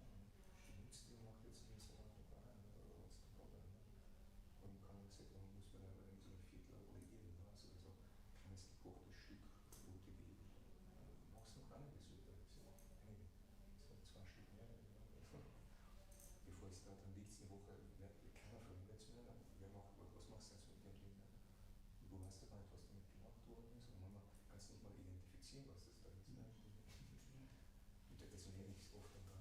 A: benutzt die macht jetzt nicht so lange rein, oder was der Problem, ne? Und kann man sagen, dann muss man aber irgendwie so ein Viertel oder irgendwas, oder so ein gekochtes Stück Brote geben. Machst du noch einiges über das? Hey, so 2 Stück mehr. Bevor es da dann liegt, eine Woche, keiner verwendet es mehr, was machst du jetzt mit den Kindern? Du weißt ja gar nicht, was damit gemacht worden ist, und manchmal kannst du nicht mal identifizieren, was das da ist. Ne? Und deswegen hätte ich es oft dann gar